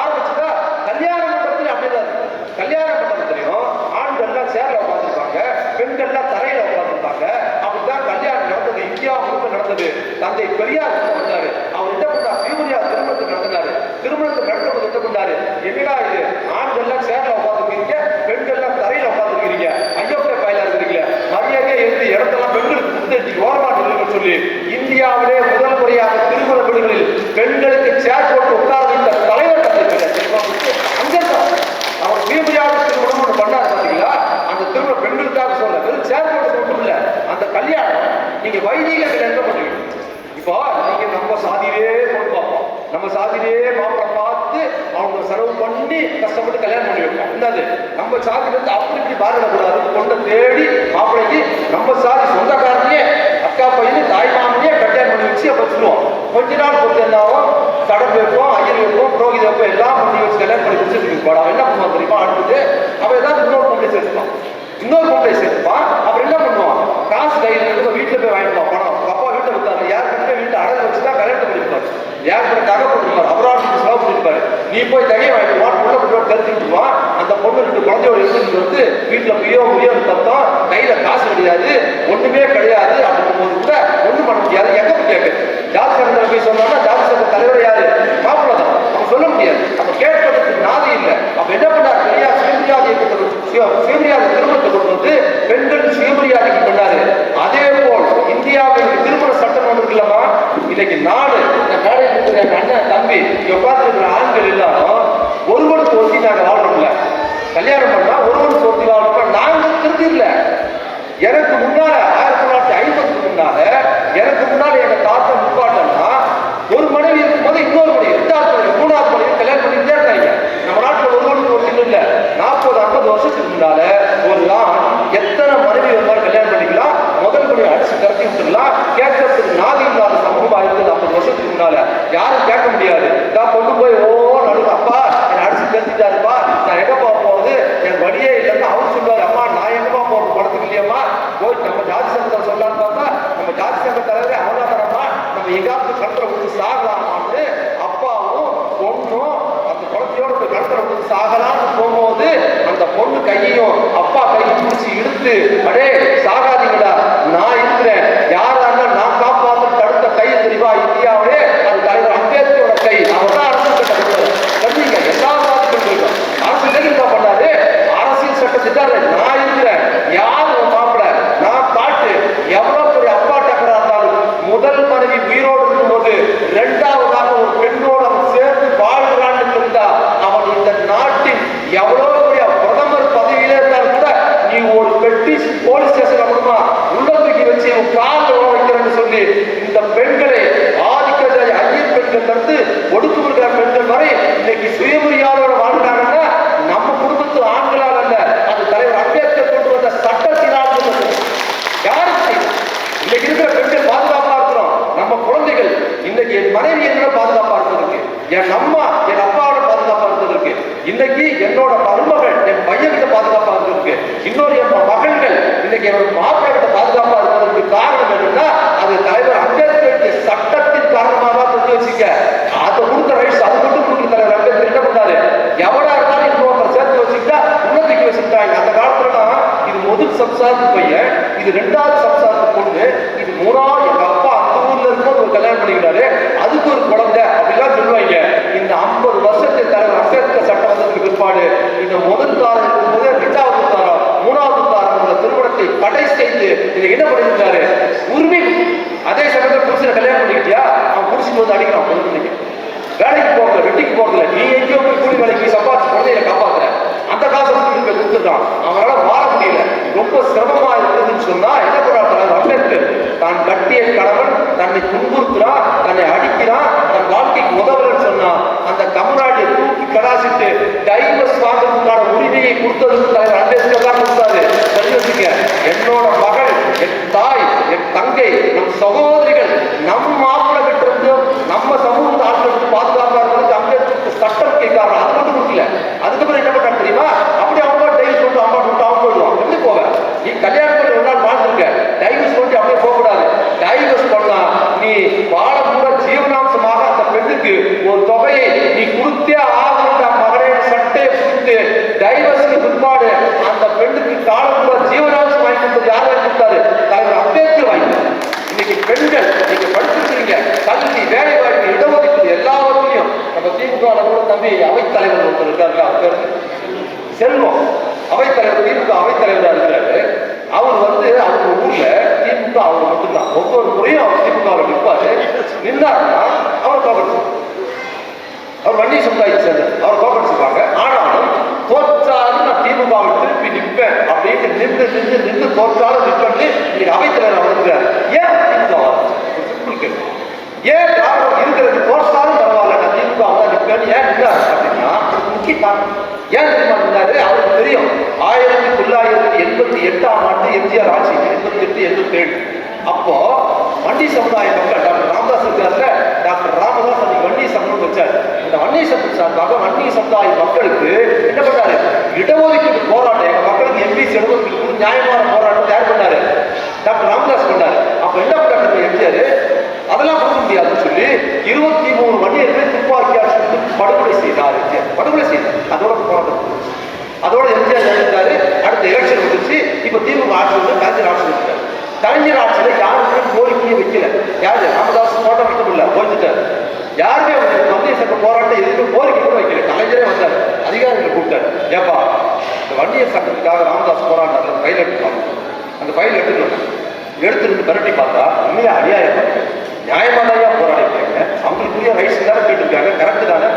ஆரம்பிச்சுட்டா கல்யாண மண்டபத்துல அப்படிதான் இருக்கு. கல்யாண மண்டபத்திலையும் ஆண்கள்லாம் சேர்ல உட்காந்துருப்பாங்க, பெண்கள்லாம் தரையில உட்காந்துருப்பாங்க. அப்படிதான் கல்யாணம் நடந்தது, இந்தியா முழுக்க நடந்தது. தந்தை பெரியார் வந்தாரு, அவர் என்ன பண்ணார், சீவரியா திருமணத்துக்கு நடத்தினாரு. திருமணத்துக்கு நடத்துறது என்ன பண்ணாரு, என்னடா இது ஆண்கள்லாம் சேர்ல உட்காந்துருக்கீங்க, பெண்கள்லாம் தரையில உட்காந்துருக்கீங்க, ஐயோப்பிய பயிலா இருக்கிறீங்க, மரியாதையா இருந்து இடத்தெல்லாம் பெண்களுக்கு முன்னெடுத்து ஓரமாட்டு சொல்லி இந்தியாவிலே முதல் முறையாக திருமண வீடுகளில் பெண்களுக்கு சேர் போட்டு உட்கார வைத்த தலைவர் தந்தை பெரியார். அங்கேதான் அவர் சீவரியாக திருமணம் ஒன்று பண்ணாரு பாத்தீங்களா. அந்த திருமணம் பெண்களுக்காக சொல்ல வெறும் சேர் போட்டு மட்டும் இல்ல, அந்த கல்யாணம் நீங்க வைதிகத்தில் என்ன பண்ணுவீங்க? இப்போ நீங்க நம்ம சாதியிலே கொண்டு பார்ப்போம், நம்ம சாதியிலே மாப்பிளை பார்த்து அவங்க செலவு பண்ணி கஷ்டப்பட்டு கல்யாணம் பண்ணி வைப்போம். என்னது நம்ம சாதியிலிருந்து அப்படி பாதிடக்கூடாது, கொண்ட தேடி மாப்பிளைக்கு நம்ம சாதி சொந்தக்காரனையே அக்கா பையன் தாய் மாமனையே கல்யாணம் பண்ணி வச்சு அப்ப சொல்லுவோம். கொஞ்ச நாள் பொறுத்து என்னாவும் சடம் வைப்போம், ஐயர் வைப்போம், புரோகித வைப்போம், எல்லாம் பண்ணி வச்சு கல்யாணம் பண்ணி வச்சுட்டு போட என்ன பண்ணுவான் தெரியுமா, அடுத்து அவன் ஏதாவது இன்னொரு பொம்பளை சேர்த்துப்பான், இன்னொரு பொம்பளை சேர்த்துப்பான். அப்புறம் என்ன பண்ணுவான், காசு கையில் இருந்து வீட்டுல போய் வாங்கிடுவான். பணம் அப்பா வீட்டை விட்டாரு, யாருக்கு வீட்டை அடகு வச்சுதான் கல்யாணம் பண்ணிருப்பாரு, யாருக்கு தகை போட்டுருப்பாரு, அபராதம் செலவு பண்ணிருப்பாரு. நீ போய் தகையை வாங்கிடுவான், பொண்ணை கொண்டு கருத்து விட்டுருவான். அந்த பொண்ணு ரெண்டு குழந்தையோட இருந்து வந்து வீட்டுல முடியோ தத்தம், கையில காசு கிடையாது, ஒண்ணுமே கிடையாது. அப்படிங்கும் போது கூட ஒண்ணும் பண்ண முடியாது. எங்க போய் கேட்குது, ஜாதி சங்கத்துல போய் சொன்னோம்னா ஜாதி சங்க தலைவர் யாரு, மாப்பிள்ள தான், அவங்க சொல்ல முடியாது. அப்ப கேட்பதற்கு நாதி இல்லை. அப்ப என்ன பண்ணாரு, பெரியார் சுயமரியாதை திருமணத்தை கொண்டு வந்து பெண்கள் சுயமரியாதைக்கு பண்ணாரு. அதே போல் இந்தியாவில் திருமண சட்டம் ஒன்று இருக்குல்லமா, இன்னைக்கு நாடு இந்த மேடையில் இருக்கிற அண்ணன் தம்பி உட்கார்ந்து இருக்கிற ஆண்கள் எல்லாரும் ஒருவனுக்கு ஒருத்தி நாங்க வாழணும்ல, கல்யாணம் பண்ணா ஒருவனுக்கு ஒருத்தி வாழணும். நாங்க திருத்தி இல்ல, எனக்கு முன்னால 1950 முன்னால எனக்கு முன்னால எங்க தாத்தா முப்பாட்டம்னா ஒரு மனைவி இருக்கும்போது இன்னொரு மனைவி, ரெண்டாவது மனைவி, மூணாவது மனைவி கல்யாணம் பண்ணிட்டே இருக்காங்க. நம்ம நாட்டில் ஒருவனுக்கு ஒருத்தி இல்ல. 40-50 வருஷத்துக்கு முன்னால ஒரு ஆண் எத்தனை மனைவி இருந்தாலும் கல்யாணம் பண்ணிக்கலாம், முதல் மனைவி அடிச்சு கரத்தி விட்டுலாம். கேட்கறதுக்கு நாதி இல்லாத சமூகமா இருந்தது 50 வருஷத்துக்கு முன்னால. யாரும் கேட்க முடியாது. நான் கொண்டு போய் நடுவு அப்பா என்னை அடிச்சு கருத்திட்டாருப்பா, நான் எங்கப்பா போறது, என் வழியே இல்லைன்னு அவர் சொல்லுவாரு. அம்மா நான் எங்கப்பா போறது, படத்துக்கு இல்லையம்மா, போய் நம்ம ஜாதி சங்கத்தில் சொல்லலான்னு பார்த்தா நம்ம ஜாதி சங்க தலைவரே அவனாதான் எங்காவது கழுத்துல விட்டு சாகலாமான்னு அப்பாவும் பொண்ணும் அந்த குழந்தையோட கழுத்துல விட்டு சாகலான்னு போகும்போது அந்த பொண்ணு கையையும் அப்பா கையை பிடிச்சி இழுத்து, அடே சாகாதீங்கடா, நான் இருக்கிறேன், யாரா இருந்தாலும் நான் காப்பாற்ற தடுத்த கை தெரியுமா இந்தியாவிலே? அது தலைவர் அம்பேத்கரோட கை. அவர் தான் அரசு சட்டம் கண்டிங்க எல்லா நாட்டுக்கும் அரசு என்ன பண்ணாரு? அரசியல் சட்ட திட்டாரு, நான் இருக்கிறேன், யார் மாப்பிள்ள நான் காட்டு. எவ்வளவு பெரிய அப்பா டக்கரா இருந்தாலும் முதல் மனைவி உயிரோடு இருக்கும்போது இரண்டாவதாக ஒரு பெண்ணோடு அவன் சேர்ந்து வாழ்கிறான்னு இருந்தா அவன் இந்த நாட்டின் எவ்வளவு பெரிய பிரதமர் பதவியிலே இருந்தாலும் கூட நீ ஒரு பெட்டி போலீஸ் ஸ்டேஷன்ல முடியுமா உள்ளத்துக்கு வச்சு கால் வைக்கிறேன்னு சொல்லி இந்த பெண்களை ஆதிக்க ஐயர் பெண்கள் இருந்து ஒடுக்குமுறை பெண்கள் வரை இன்னைக்கு சுயமரியாதையோட வாழ்ந்தாங்கன்னா நம்ம குடும்பத்து ஆண்களால் அல்ல, அது தலைவர் அம்பேத்கர் கொண்டு வந்த சட்டத்தினால். யாருக்கு இன்னைக்கு இருக்கிற பெண்கள் பாதுகாப்பா இருக்கிறோம்? நம்ம குழந்தைகள் இன்னைக்கு என் மனைவி என்னோட பாதுகாப்பா இருக்கிறதுக்கு, என் அம்மா என் அப்பாவோட பாதுகாப்பா இருக்கிறதுக்கு, இன்னைக்கு என்னோட மருமகள் என் பையன் கிட்ட பாதுகாப்பா இருக்கிறதுக்கு, இன்னொரு என் மகள்கள் இன்னைக்கு என்னோட மாப்பிள்ளை கிட்ட பாதுகாப்பா இருக்கிறதுக்கு காரணம் என்னன்னா அது தலைவர் அம்பேத்கருடைய சட்டத்தின் காரணமாக தான் தெரிஞ்சு வச்சுக்க. அதை கொடுத்த ரைட்ஸ் அது மட்டும் கொடுக்குற தலைவர் அம்பேத்கர் என்ன பண்ணாரு? எவனா இருந்தாலும் இன்னொருத்தர் சேர்த்து வச்சுக்கிட்டா உள்ளத்துக்கு வச்சுக்கிட்டாங்க. அந்த காலத்துலலாம் இது முதல் சம்சாரத்து பையன், இது ரெண்டாவது சம்சாரத்து பொண்ணு, இது மூணாவது எங்க அப்பா அந்த ஊர்ல இருக்கும்போது ஒரு கல்யாணம் பண்ணிக்கிறாரு, அதுக்கு ஒரு குழந்தை அப்படிலாம் சொல்லுவாங்க. இந்த 50 வருஷத்துக்கு தலைவர் அம்பேத்கர் சட்டம் வந்ததுக்கு பிற்பாடு இந்த முதல் தாரம் இருக்கும்போது இரண்டாவது தாரம் மூணாவது தாரம் இந்த திருமணத்தை தடை செய்து இதை என்ன பண்ணிருக்காரு? உரிமை. அதே சமயத்தில் புருஷனை கல்யாணம் பண்ணிக்கிட்டியா, அவன் புருஷன் வந்து அடிக்கிறான். பொண்ணு வேலைக்கு போறதுல வெட்டிக்கு போறதுல நீ எங்கேயோ போய் கூலி வேலைக்கு சம்பாதிச்சு குழந்தைகளை காப்பாத்துற, அந்த காசை வந்து கொடுத்துட்டான். அவனால வாழ முடியல, ரொம்ப சிரமமா இருக்குதுன்னு சொன்னா என்ன பண்றாரு அம்பேத்கர்? தான் கட்டிய கணவன் தன்னை துன்புறுத்துறான், தன்னை அடிக்கிறான், தன் வாழ்க்கைக்கு உதவலன்னு சொன்னா அந்த கமராடியை தூக்கி கடாசிட்டு டைவர்ஸ் வாங்குறதுக்கான உரிமையை கொடுத்ததுக்கு தலைவர் அம்பேத்கர் தான் கொடுத்தாரு. தெரிஞ்சுக்க, என்னோட மகள், என் தாய், என் தங்கை, நம் சகோதரிகள் நம் மாப்பிள்ளை கிட்ட இருந்து நம்ம சமூகத்தை ஆட்களுக்கு பாதுகாப்பா இருக்கிறது அம்பேத்கருக்கு சட்டம் கேட்காரு. அது மட்டும் கொடுக்கல, அதுக்கப்புறம் என்ன பண்ண தெரியுமா? அப்படி அவங்க டைவர்ஸ் போட்டு அம்மா விட்டு அவங்க போயிடுவான். எப்படி போவ? நீ கல்யாணம் பண்ணி ஒரு நாள் வாழ்ந்துருக்க, டைவர்ஸ் போட்டு அப்படியே போக கூடாது. டைவர்ஸ் பண்ணா நீ வாழ கூட ஜீவனாம்சமாக அந்த பெண்ணுக்கு ஒரு தொகையை நீ கொடுத்தே ஆகின்ற மகனே சட்டை கொடுத்து டைவர்ஸ்க்கு பிற்பாடு அந்த பெண்ணுக்கு காலம் கூட ஜீவனாம்சம் வாங்கி கொடுத்தது யார் வாங்கி கொடுத்தாரு? தலைவர் அம்பேத்கர் வாங்கி. இன்னைக்கு பெண்கள் நீங்க படிச்சிருக்கீங்க, கல்வி, வேலை வாய்ப்பு, இடஒதுக்கீடு எல்லாவற்றையும் நம்ம திமுக கூட தம்பி அவைத்தலைவர் ஒருத்தர் இருக்காரு, அவர் செல்வம் அவைத்தலைவர், திமுக அவைத்தலைவராக இருக்கிறாரு. அவர் வந்து அவங்க ஊர்ல திமுக அவர் மட்டும்தான், ஒவ்வொரு முறையும் அவர் திமுகவில் நிற்பாரு. நின்னாருன்னா அவர் தோக்கடிச்சு, அவர் வன்னி சமுதாயத்தை சேர்ந்தது, அவர் தோக்கடிச்சுப்பாங்க. ஆனாலும் தோற்றாலும் நான் திமுகவை திருப்பி நிற்பேன் அப்படின்னு நின்று தோற்றாலும் நிற்பேன்னு இன்னைக்கு அவைத்தலைவர் அவர் இருக்கிறார். ஏன் திமுக? சிம்பிள் கேள்வி. ஏன் காரணம் இருக்கிறது? தோற்றாலும் பரவாயில்ல, நான் திமுக தான் நிற்பேன் ஏன் நின்றாரு அப்படின்னா முக்கிய காரணம். ஏன் தெரியுமா இருந்தாரு? அவருக்கு தெரியும் 1988ஆம் ஆண்டு எம்ஜிஆர் ஆட்சி, 88, 87. அப்போ வன்னி சமுதாய மக்கள் டாக்டர் ராமதாஸ் இருக்காருல, டாக்டர் ராமதாஸ் அன்னைக்கு வன்னி சமூகம் வச்சார். இந்த வன்னி சார்பாக வன்னி சமுதாய மக்களுக்கு என்ன பண்ணாரு? இடஒதுக்கீடு போராட்டம், எங்க மக்களுக்கு எம்பிசி இடஒதுக்கீடு நியாயமான போராட்டம் தயார் பண்ணாரு, டாக்டர் ராமதாஸ் பண்ணாரு. அப்ப என்ன பண்ணாரு எம்ஜிஆர்? அதெல்லாம் கொடுக்க முடியாதுன்னு சொல்லி 23 வன்னியர்களை துப்பாக்கியால் சுட்டு படுகொலை செய்தார். படுகொலை செய்தார். அதோட போராட்டம், அதோட எம்ஜிஆர் இருந்தாரு. அடுத்த எலெக்ஷன் வந்துச்சு. இப்ப திமுக ஆட்சி வந்து கலைஞர் ஆட்சி வந்துட்டார். கலைஞர் ஆட்சியில யாருமே கோரிக்கையை வைக்கல. யாரு? ராமதாஸ் போட்டோ வைக்கல, போயிட்டாரு. யாருமே வன்னிய சங்க போராட்டம் எதுவும் கோரிக்கை கூட வைக்கல. கலைஞரே வந்தார், அதிகாரிகளை கூப்பிட்டாரு. ஏப்பா இந்த வன்னிய சங்கத்துக்காக ராமதாஸ் போராட்டம் ஃபைல் எடுத்துக்கலாம். அந்த ஃபைல் எடுத்துட்டு மிரட்டி பார்த்தா உண்மையா அநியாயம், நியாயமானயா போராடிருக்காங்க. அவங்களுக்குரிய ரைட்ஸ் தானே கேட்டிருக்காங்க, கரெக்டு தானே.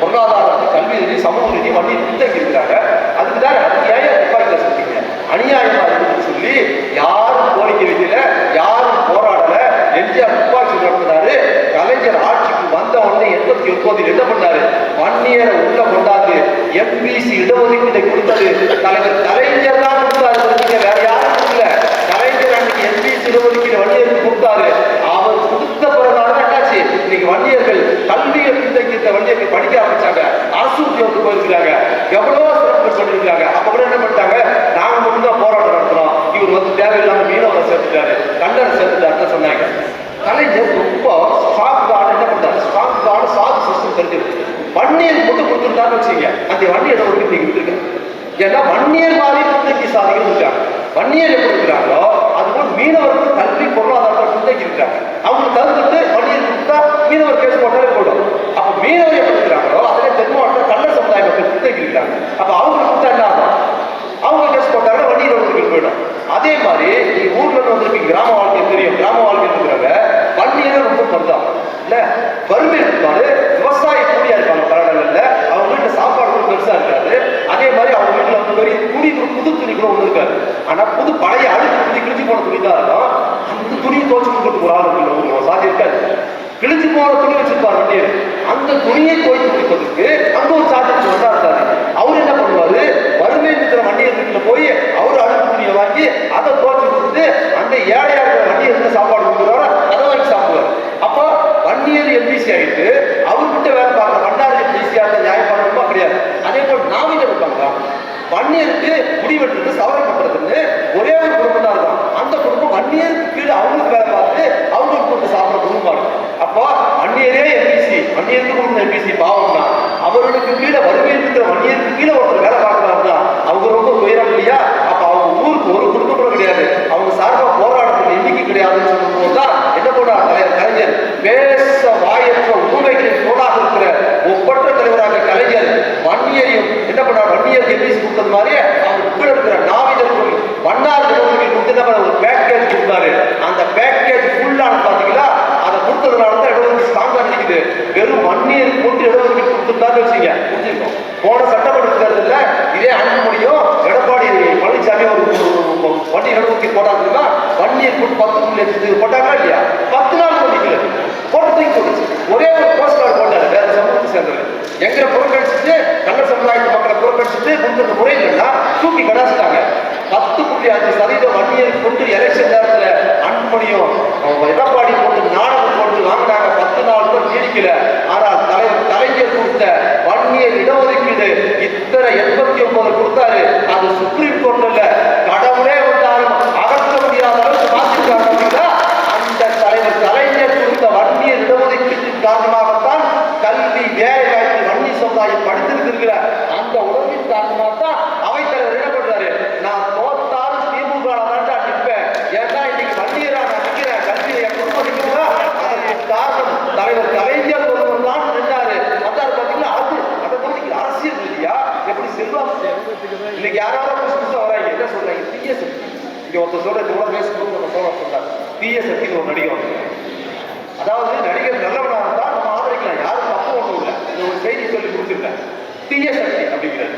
பொருளாதாரத்தை, கல்வி ரீதி, சமூக ரீதி வண்டி பின்தங்கி இருக்கிறாங்க. அதுக்கு தான் அநியாயம் துப்பாக்கில சொல்றீங்க, அநியாயமா இருக்குன்னு சொல்லி யாரும் கோரிக்கை வைக்கல, யாரும் போராடல. எம்ஜிஆர் துப்பாக்கி நடத்தினாரு. கலைஞர் ஆட்சிக்கு வந்த உடனே 89 என்ன பண்ணாரு? வன்னியரை உள்ள கொண்டாந்து எம்பிசி இடஒதுக்கீட்டை கொடுத்தது தலைவர் கலைஞர் தான் கொடுத்தாரு. வேற யாரும் கொடுக்கல. கலைஞர் அன்னைக்கு எம்பிசி இடஒதுக்கீடு வன்னியருக்கு கொடுத்தாரு. அவர் கொடுத்த பிறகு என்னாச்சு? இன்னைக்கு வன்னியர்கள் கல்வியை பின்தங்கி இந்த வன்னியர்கள் படிக்க ஆரம்பிச்சாங்க, அரசு உத்தியோகத்துக்கு போயிருக்கிறாங்க, எவ்வளவோ சிறப்பு சொல்லியிருக்காங்க. அப்ப கூட என்ன பண்ணிட்டாங்க? நாங்க மட்டும்தான் போராட்டம் நடத்துறோம், இவர் வந்து தேவையில்லாம மீனவரை சேர்த்துட்டாரு, கண்டனை சேர்த்துட்டாருன்னு சொன்னாங்க. கலைஞர் ரொம்ப வன்னியர் மட்டும் கொடுத்துருந்தான்னு வச்சுங்க, அந்த வன்னியர் ஒரு இருக்கு. ஏன்னா வன்னியர் மாதிரி பின்னங்கி சாதிகள் இருக்காங்க. வன்னியர் எப்படி இருக்கிறாங்களோ அதுபோல் மீனவர்கள் கல்வி பொருளாதாரத்தை பின்னங்கி இருக்காங்க. அவங்க தவிர்த்துட்டு வன்னியர் கொடுத்தா மீனவர் கேஸ் போட்டாலே போடும். அப்ப மீனவர் எப்படி இருக்கிறாங்களோ அதிலே தென் மாவட்டம் கள்ளர் சமுதாய மக்கள் பின்னங்கி இருக்காங்க. அப்ப அவங்களுக்கு கொடுத்தா என்ன ஆகும்? அவங்க கேஸ் போட்டாங்கன்னா வன்னியர்களுக்கு போயிடும். அதே மாதிரி நீ ஊர்ல இருந்து வந்திருப்பீங்க, கிராம வாழ்க்கை தெரியும். கிராம வாழ்க்கை இருக்கிறவங்க வன்னியர் ரொம்ப கருதாம் இல்ல, வறுமை இருப்பாரு, விவசாய கூலியா இருப்பாங்க பரவாயில்ல, அவங்க வீட்டுல சாப்பாடு கூட பெருசா இருக்காது. அதே மாதிரி அவங்க வீட்டுல வந்து பெரிய துணி, புது துணி கூட ஒண்ணு இருக்காது. ஆனா புது பழைய அழுக்கு துணி, கிழிச்சு போன துணி தான் இருக்கும். அந்த துணியை துவச்சு கொடுக்கறதுக்கு ஒரு ஆள் இருக்கு, ஒரு சாதி இருக்காது. கிழிச்சு போன துணி வச்சிருப்பார் வண்டியர், அந்த துணியை துவைச்சு கொடுப்பதற்கு அங்க ஒரு சாதி வந்தா இருக்காரு. அவர் என்ன பண்ணுவாரு, வறுமை இருக்கிற வண்டியர் வீட்டுல போய் அவரு அழுக்கு துணியை வாங்கி அதை துவச்சு கொடுத்து அந்த ஏழையா இருக்கிற வண்டியர் என்ன சாப்பாடு கொடுக்குறாரோ அதை வாங்கி சாப்பிடுவார். அப்போ வன்னியர் எம்பிசி ஆகிட்டு அவர்கிட்ட வேலை பார்க்குற வண்டார் எம்பிசியா இருந்த நியாயப்பாடுமா கிடையாது. அதே போல் நாவில இருப்பாங்க, வன்னியருக்கு முடிவெட்டுறது சவரை பண்றதுன்னு ஒரே ஒரு குடும்பம் தான் இருக்கும். அந்த குடும்பம் வன்னியருக்கு கீழே அவங்களுக்கு வேலை பார்த்து அவங்களுக்கு கொண்டு சாப்பிட குடும்பம். அப்போ வன்னியரே எம்பிசி, வன்னியருக்கு கொடுத்த எம்பிசி பாவம் தான். அவர்களுக்கு கீழே வறுமையில் இருக்கிற வன்னியருக்கு கீழே ஒருத்தர் வேலை பார்க்கறாருன்னா அவங்க ரொம்ப உயரம் இல்லையா? அப்ப அவங்க ஊருக்கு ஒரு குடும்பம் கூட கிடையாது, அவங்க சார்பா போராட்டத்துக்கு எண்ணிக்கை கிடையாதுன்னு சொல்லும் போதுதான் என்ன போனார் தலைவர் கலைஞர், பேச வாயற்ற உண்மைகளின் போடாக இருக்கிற ஒப்பற்ற தலைவராக கலைஞர் வன்னியரையும் என்ன பண்ணார், வன்னியர் எம்பிசி கொடுத்தது மாதிரி அவங்க கீழே இருக்கிற நாவிதர்கள் வண்ணார் கொடுத்து ஒரு பேக்கேஜ் கொடுத்தாரு. அந்த பேக்கேஜ் ஃபுல்லான பாத்தீங்களா, அதை கொடுத்ததுனால தான் இடஒதுக்கீடு ஸ்ட்ராங்கா நிற்குது. வெறும் வன்னியர் போட்டு இடஒதுக்கீடு கொடுத்துருந்தான்னு வச்சுங்க புரிஞ்சுக்கோம். போன சட்டமன்ற தேர்தலில் இதே அன்புமணியும் எடப்பாடி பழனிசாமி ஒரு வண்டி இடஒதுக்கீடு போட்டாங்கன்னா வன்னியர் போட்டு 10 போட்டாங்களா இல்லையா? 10 நாள் பண்ணிக்கல, போட்டு தூக்கி போட்டுச்சு. ஒரே ஒரு போஸ்ட் கார்டு போட்டாரு, வேற சமூகத்தை சேர்ந்தது. எங்களை புறக்கணிச்சுட்டு நல்ல சமுதாயத்து மக்களை புறக்கணிச்சுட்டு கொடுத்த முறை இல்லைன்னா தூக்கி கடாசிட்டாங்க. 10.5% வன்னியர் கொண்டு எலெக்ஷன் நேரத்தில் அன்புமணியும் எடப்பாடி போட்டு நாடகம் போட்டு வாங்கினாங்க. 10 நாள் கூட நீடிக்கல. ஆனால் தலைவர் கலைஞர் கொடுத்த வன்னியர் இடஒதுக்கீடு இத்தனை 89 கொடுத்தாரு. அது சுப்ரீம் கோர்ட்ல கடவுளே வந்தாலும் அகற்ற முடியாத அளவுக்கு மாற்றிருக்காங்க. அந்த தலைவர் கலைஞர் கொடுத்த வன்னியர் இடஒதுக்கீட்டின் காரணமாகத்தான் கல்வி, வேலை வாய்ப்பு வன்னி சமுதாயம் படித்திருக்கிற அந்த உணர்வின் காரணமாக தான் அவைத்தலைவர் என்ன பண்றாரு, நான் தோத்தாலும் திமுக நிற்பேன், ஏன்னா இன்னைக்கு வன்னியரா நான் நிற்கிறேன், கல்வியை கொடுப்பதுக்குன்னா அதற்கு காரணம் தலைவர் கலைஞர் ஒருவர் தான் நின்றாரு. அதான் பாத்தீங்கன்னா அது அதை குறித்து அரசியல் இல்லையா? எப்படி செல்வம் இன்னைக்கு யாராவது புதுசா வராங்க, என்ன சொல்றாங்க, தீய சக்தி. இங்க ஒருத்தர் சொல்ற பேசும்போது சொல்றாரு தீய சக்தின்னு ஒரு நடிகர். அதாவது நடிகர் நல்லவனா இருந்தா நம்ம ஆதரிக்கலாம், யாரும் தப்பு ஒன்றும் இல்லை. இந்த ஒரு செய்தி சொல்லி கொடுத்துருக்கேன், தீய சக்தி அப்படிங்கிறது.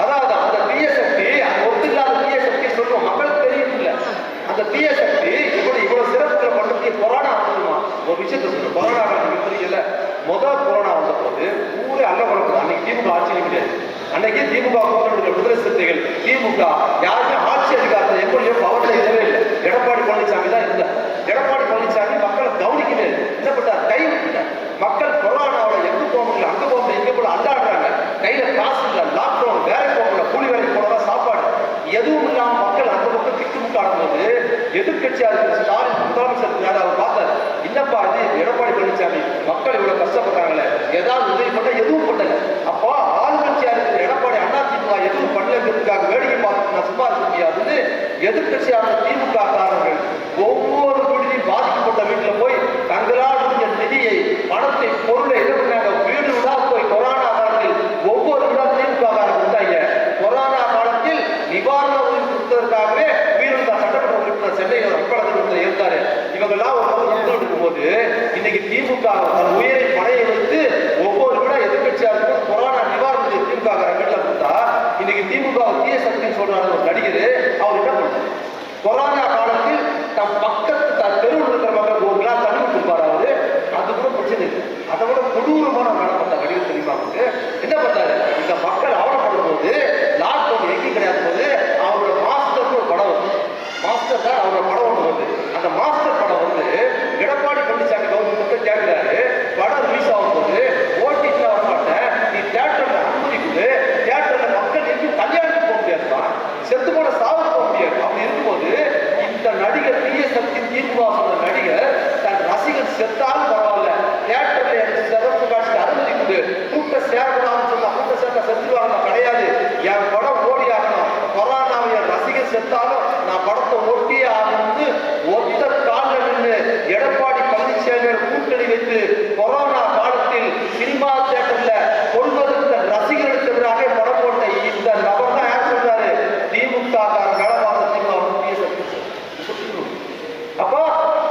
அதாவது அந்த தீய சக்தி, அந்த ஒத்துக்காத தீய சக்தி சொல்றோம், மக்களுக்கு தெரியும் இல்லை. அந்த தீய சக்தி இப்படி இவ்வளவு சிறப்புகளை பண்றது கொரோனா வந்துருமா? ஒரு விஷயத்த சொல்றோம், கொரோனா காலத்துக்கு தெரியல. முதல் கொரோனா வந்த போது ஊரே அல்ல குழப்பம். அன்னைக்கு திமுக ஆட்சி கிடையாது. அன்னைக்கு திமுக விடுதலை சிறுத்தைகள் திமுக யாருமே ஆட்சி அதிகாரத்தை எப்படியோ பவர்ல இல்லவே இல்லை. எடப்பாடி பழனிசாமி தான் இருந்தார். எடப்பாடி பழனிசாமி மக்களை கவனிக்கவே என்ன பண்ணார், கை விட்டார். மக்கள் கொரோனாவோட எங்க போக முடியல, அங்க போக முடியல, எங்க போல அல்லாடுறாங்க. கையில காசு இல்லை, லாக்டவுன், வேலைக்கு போக முடியல, கூலி வேலைக்கு போனதான் சாப்பாடு எதுவும் இல்லாம மக்கள் அந்த பக்கம் திக்குமுக்காடும் போது எதிர்கட்சியா இருக்கிற ஸ்டாலின் முதலமைச்சர் அவர் பார்த்தார், என்னப்பா இது எடப்பாடி பழனிசாமி மக்கள் இவ்வளவு கஷ்டப்படுறாங்களே, ஏதாவது உதவி பண்ண எதுவும் பண்ணல. அப்போ ஆளுங்கட்சியா இருக்கிற எடப்பாடி அதிமுக எதுவும் பண்ணலங்கிறதுக்காக வேடிக்கை பார்த்து நான் சும்மா இருக்க முடியாதுன்னு எதிர்கட்சியான திமுக காரர்கள் ஒவ்வொரு வீட்டிலையும் பாதிக்கப்பட்ட வீட்டுல போய் தங்களால் முடிஞ்ச நிதியை, பணத்தை, பொருளை என்ன பண்ணாங்க, வீடு விடா போய் கொரோனா காலத்தில் ஒவ்வொரு விடா திமுக காரர்கள் இருந்தாங்க. கொரோனா காலத்தில் நிவாரண உதவி கொடுத்ததற்காகவே வீரந்தா சட்டமன்ற உறுப்பினர் சென்னையில் மக்களவை இருந்தாரு. இவங்கெல்லாம் ஒரு போது இன்னைக்கு திமுக தன் உயிரை பணையை வைத்து ஒவ்வொரு விட எதிர்கட்சியா இருக்கும் கொரோனா நிவாரணத்தை திமுக வீட்டுல கொடுத்தா இன்னைக்கு திமுக தீய சக்தின்னு சொல்றாரு ஒரு நடிகர். அவர் என்ன பண்றாரு, கொரோனா காலத்தில் தம் பக்கத்து தெருவில் இருக்கிற மக்களுக்கு ஒரு கிளாஸ் தண்ணி கொடுப்பாரு அவரு. அது கூட பிரச்சனை இல்லை. அதை விட கொடூரமான நடப்பட்ட நடிகர் தெரியுமா என்ன பண்றாரு, இந்த மக்கள் அவலப்படும் போது லாக்டவுன் எங்கேயும் கிடையாது போது அவரோட மாஸ்டர் ஒரு படம் வந்து, மாஸ்டர் தான் அவரோட படம் ஒன்று வந்து, அந்த மாஸ்டர் படம் வந்து எடப்பாடி பழனிசாமி கவர்மெண்ட் கேட்கிறாரு, படம் ரிலீஸ் ஆகும் போது ஓடிடில வர மாட்டேன், நீ தியேட்டர்ல அனுமதி கொடு, தியேட்டர்ல மக்கள் எங்கேயும் கல்யாணத்துக்கு போக முடியாதுப்பா, செத்து போன சாவுக்கு போக முடியாது. அப்படி இருக்கும்போது இந்த நடிகர் தீய சக்தி படத்தை ஒட்டி வந்து ஒத்த காலில் நின்று எடப்பாடி பழனிசாமி கூட்டணி வைத்து கொரோனா காலத்தில் சினிமா தியேட்டர்ல கொள்வதற்கு ரசிகர்களுக்கு எதிராக படம் போட்ட இந்த நபர் தான் யார் சொல்றாரு? திமுக அப்போ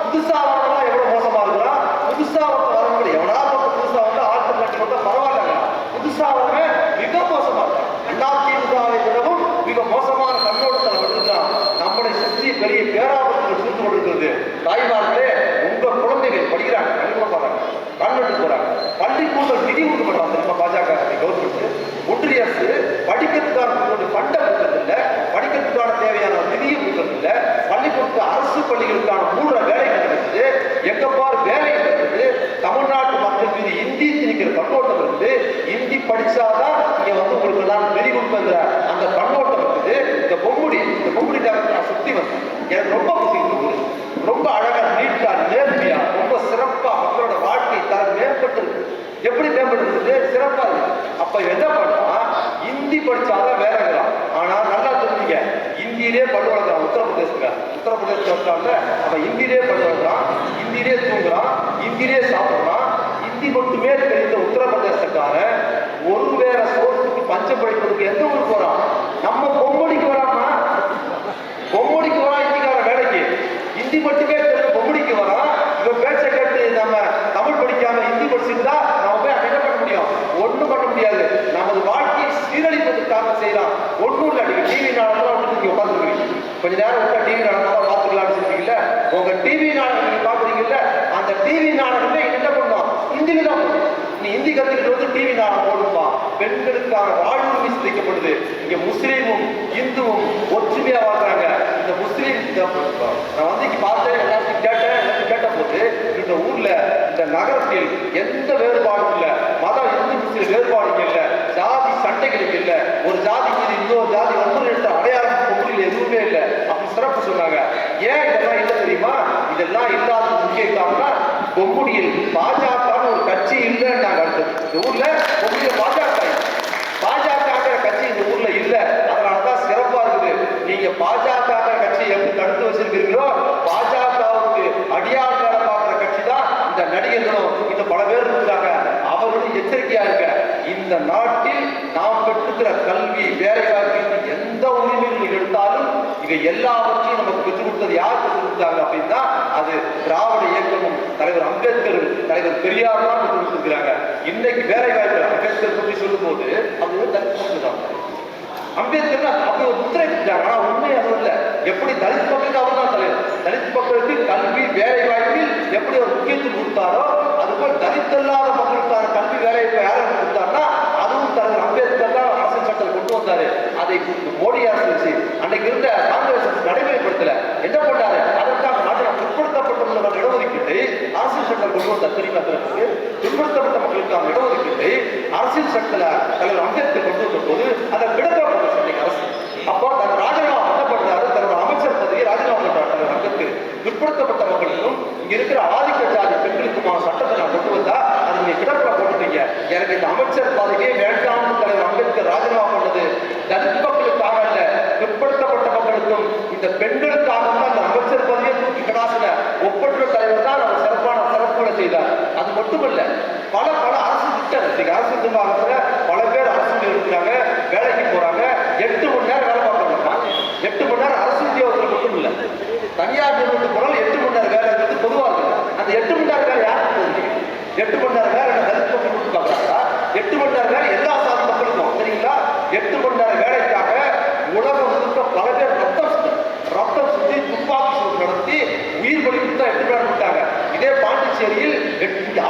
புதுசா வரலாம் எவ்வளவு மோசமா இருக்கிறான். புதுசா வர முடியும் எவனா புதுசா வந்து ஆல்டர்னேட்டிவ் வந்தா பரவாயில்ல. புதுசா வரவே மிக மோசமா இருக்கான். அதிமுகவை விடவும் மிக மோசமான கண்ணோட்டத்தில் விட்டுருக்கான். நம்மளை சுற்றி பெரிய பேராபத்துகள் சூழ்ந்து கொண்டிருக்கிறது. தாய்மார்களே, உங்க குழந்தைகள் படிக்கிறாங்க, கல்வி போறாங்க, கான்வென்ட் போறாங்க, பள்ளிக்கூடம் நிதி உண்டு பண்றாங்க. நம்ம பாஜக கவர்மெண்ட் ஒன்றிய அரசு படிக்கிறதுக்கான ஃபண்டை கொடுக்கறதில்ல, படிக்கிறதுக்கான தேவையான நிதியை கொடுக்கறதில்ல. பள்ளிக்கூடத்து அரசு பள்ளிகளுக்கான மூல வேலை நடக்குது. எங்க பார் வேலை நடக்குது. தமிழ்நாட்டு மக்கள் மீது இந்தி திணிக்கிற கண்ணோட்டம் இருக்குது. இந்தி படிச்சாதான் இங்க வந்து உங்களுக்கு எல்லாம் நெறி கொடுப்பங்கிற அந்த கண்ணோட்டம் இருக்குது. இந்த பொம்முடி நான் சுத்தி வந்தேன். எனக்கு ரொம்ப பிடிச்சிருக்கு. ரொம்ப அழகா, நீட்டா, நேர்மையா, ரொம்ப சிறப்பா மக்களோட வாழ்க்கை தரம் மேம்பட்டு இருக்கு. எப்படி மேம்பட்டு சிறப்பா இருக்கு. அப்ப என்ன பண்ணா, இந்தி படிச்சாதான் வேற இருக்கலாம். ஆனா நல்லா தெரிஞ்சுங்க, இந்தியிலே பல்லு வளர்க்குறான். உத்தரப்பிரதேசத்துல அவன் இந்தியிலே பல்லு வளர்க்குறான், இந்தியிலே தூங்குறான், இந்தியிலே சாப்பிடுறான். இந்தி மட்டுமே தெரிந்த உத்தரப்பிரதேசக்காரன் ஒரு வேற சோற்றுக்கு பஞ்சம் படிப்பதற்கு எந்த ஊருக்கு போறான்? நம்ம பொம்மடிக்கு வராமா? பொம்மடிக்கு வரான் இந்திக்கார வேலைக்கு. இந்தி மட்டுமே தெரிஞ்ச பொம்மடிக்கு வரான். இவன் பேச்சை கேட்டு நம்ம தமிழ் படிக்காம இந்தி படிச்சுட்டா நம்ம போய் அங்க என்ன பண்ண முடியும்? ஒண்ணும் பண்ண முடியாது. நமது வாழ்க்கையை சீரழிப்பதற்காக செய்யலாம். ஒன்றும் இல்லை. நீங்க டிவி நாடகம் நீங்க உட்காந்துருக்கீங்க, கொஞ்ச நேரம் விட்டா டிவி நாடகம் பார்த்துக்கலாம்னு சொல்றீங்கல்ல. உங்க டிவி நாடகம் நீங்க பாக்குறீங்கல்ல, அந்த டிவி நாடகமே என்ன பண்ணும்? இந்தியில தான் போடும். நீ இந்தி கத்துக்கிட்டு வந்து டிவி நாடகம் போடுமா? பெண்களுக்கான வாழ்வுரிமை சிதைக்கப்படுது. இங்க முஸ்லீமும் இந்துவும் ஒற்றுமையா வாழ்றாங்க. இந்த முஸ்லீம் நான் வந்து பார்த்தேன், எல்லாத்தையும் கேட்ட போது இந்த ஊர்ல இந்த நகரத்தில் எந்த வேறுபாடும் இல்லை. மதம் இந்து முஸ்லீம் வேறுபாடும் இல்லை. ஜாதி சண்டைகளுக்கு இல்லை. ஒரு ஜாதி மீது இன்னொரு ஜாதி வந்து அடையாளம் பொருளில் எதுவுமே இல்லை. அப்படி சிறப்பு சொன்னாங்க. ஏன் இதெல்லாம் இல்லை தெரியுமா? இதெல்லாம் இல்லாத முக்கிய காரணம் பொம்முடியில் பாஜக ஒரு கட்சி இல்லைன்னு நாங்க இந்த ஊர்ல பொம்முடியில் பாஜக கட்சி இந்த ஊர்ல இல்ல. அதனாலதான் சிறப்பா இருக்குது. நீங்க பாஜக கட்சி எப்படி தடுத்து வச்சிருக்கிறீங்களோ, பாஜகவுக்கு அடியாள் வேலை பார்க்கிற கட்சி தான் இந்த நடிகர்களும் இந்த பல பேர் இருக்கிறாங்க. அவர்களும் எச்சரிக்கையா இருக்க. இந்த நாட்டில் நாம் பெற்றுக்கிற கல்வி, வேலை வாய்ப்பு, எந்த உரிமைகள் எடுத்தாலும் இவை எல்லாவற்றையும் நமக்கு பெற்றுக் கொடுத்தது யார் பெற்றுக் கொடுத்தாங்க அப்படின்னா அது திராவிட இயக்கமும் தலைவர் அம்பேத்கரும் தலைவர் பெரியார் தான் பெற்றுக் கொடுத்திருக்கிறாங்க. இன்னைக்கு வேலை வாய்ப்பு அம்பேத்கர் பற்றி சொல்லும் போது அவங்க தலித் அம்பேத்கர் அப்படி ஒரு முத்திரை வச்சாங்க. ஆனா உண்மை அது இல்லை. எப்படி தலித் மக்களுக்கு அவர் தான் தலைவர். தலித் மக்களுக்கு கல்வி வேலை வாய்ப்பில் எப்படி ஒரு முக்கியத்துவம் கொடுத்தாரோ அதுபோல் தலித் அல்லாத மக்களுக்கான கல்வி வேலை வாய்ப்பு யாரும் கொடுத்தாருன்னா அதுவும் தலைவர் அம்பேத்கர் தான் அரசியல் சட்டத்தில் கொண்டு வந்தாரு. அதை மோடி அரசு வச்சு அன்னைக்கு இருந்த காங்கிரஸ் அரசு நடைமுறைப்படுத்தல. என்ன பண்ணாரு? அதற்காக நாட்டில் பிற்படுத்தப்பட்டுள்ள இடஒதுக்கீட்டை அரசியல் சட்டம் கொண்டு வந்தார். தெரியுமா? பிற்படுத்தப்பட்ட மக்களுக்கான இடஒதுக்கீட்டை அரசியல் சட்டத்தில் தலைவர் அம்பேத்கர் கொண்டு வந்த போது அதை விடப்பட்ட அரசு அப்போ தன் ராஜினாமா என்ன பண்றாரு? தன்னோட அமைச்சர் பதவியை ராஜினாமா பண்றாரு தலைவர் அம்பேத்கர். பிற்படுத்தப்பட்ட மக்களுக்கும் இங்க இருக்கிற ஆதிக்க ஜாதி பெண்களுக்குமான சட்டத்தை நான் கொண்டு வந்தா அதை நீங்க கிடப்பில போட்டுட்டீங்க. எனக்கு இந்த அமைச்சர் பதவியே வேண்டாம்னு தலைவர் அம்பேத்கர் ராஜினாமா பண்ணது தலித் மக்களுக்காக அல்ல, பிற்படுத்தப்பட்ட மக்களுக்கும் இந்த பெண்களுக்காக தான் அந்த அமைச்சர் பதவியை தூக்கி கடாசில ஒப்பற்ற தலைவர் தான் அவர் சிறப்புகளை செய்தார். அது மட்டுமல்ல, பல அரசு திட்டம் அரசு நிர்வாகத்துல பல பேர் அரசு இருக்கிறாங்க, வேலைக்கு போறாங்க. 8 மணி நேரம் வேலை பார்க்கணும். 8 மணி நேரம் அரசு உத்தியோகத்தில் மட்டும் இல்லை, தனியார் நிறுவனத்துக்கு போனாலும் 8 மணி நேரம் வேலை இருக்கிறது பொதுவாக இருக்கு. அந்த 8 மணி நேரம் வேலை யாருக்கு 8 மணி நேரம் வேலை தலித் மக்கள் கொடுத்து பார்க்குறாங்களா? 8 மணி நேரம் வேலை எல்லா சாதி மக்களுக்கும் தெரியுங்களா? 8 மணி நேரம் வேலைக்காக உலகம் முழுக்க பல பேர் ரத்தம் சுற்றி துப்பாக்கி சூடு நடத்தி உயிர் பலி கொடுத்தா 8 மணி நேரம் கொடுத்தாங்க. இதே பாண்டிச்சேரியில்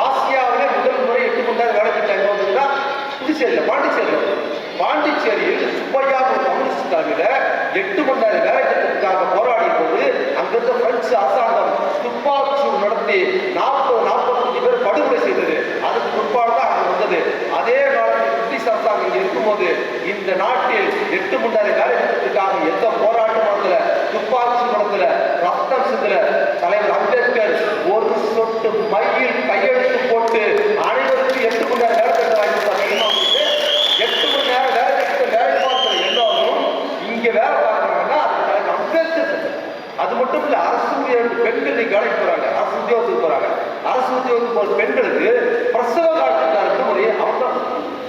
ஆசியாவிலே முதல் முறை 8 மணி நேரம் வேலை திட்டம் வந்ததுன்னா புதுச்சேரியில் பாண்டிச்சேரியில் சுப்பையா ஒரு கம்யூனிஸ்ட் தலைமையில 8 மணி நேரம் வேலை திட்டத்துக்காக போராடிய போது அங்கிருந்த பிரெஞ்சு அரசாங்கம் துப்பாக்கி சூடு நடத்தி 40-45 பேர் படுகொலை செய்தது. அதுக்கு பிற்பாடு தான் அங்க வந்தது. அதே காலத்தில் பிரிட்டிஷ் அரசாங்கம் இங்க இருக்கும்போது இந்த நாட்டில் 8 மணி நேரம் வேலை திட்டத்துக்காக எந்த போராட்டம் நடத்தல, துப்பாக்கி சூடு நடத்தல, ரத்தம் சிந்தல. தலைவர் அம்பேத்கர் ஒரு சொட்டு மையில் கையெழுத்து போட்டு அனைவருக்கும் 8 மணி நேரம் வேலை திட்டம் வாங்கி பார்த்தீங்கன்னா 8 மணி நேரம் வேலை திட்டம் வேலை பார்க்கிற எல்லாரும் இங்க வேலை பார்க்கறாங்கன்னா அது தலைவர் அம்பேத்கர் அரசு உத்தியோகத்துக்கு போற பெண்களுக்கு பிரசவ காலத்துக்கான விடுமுறை, அவங்க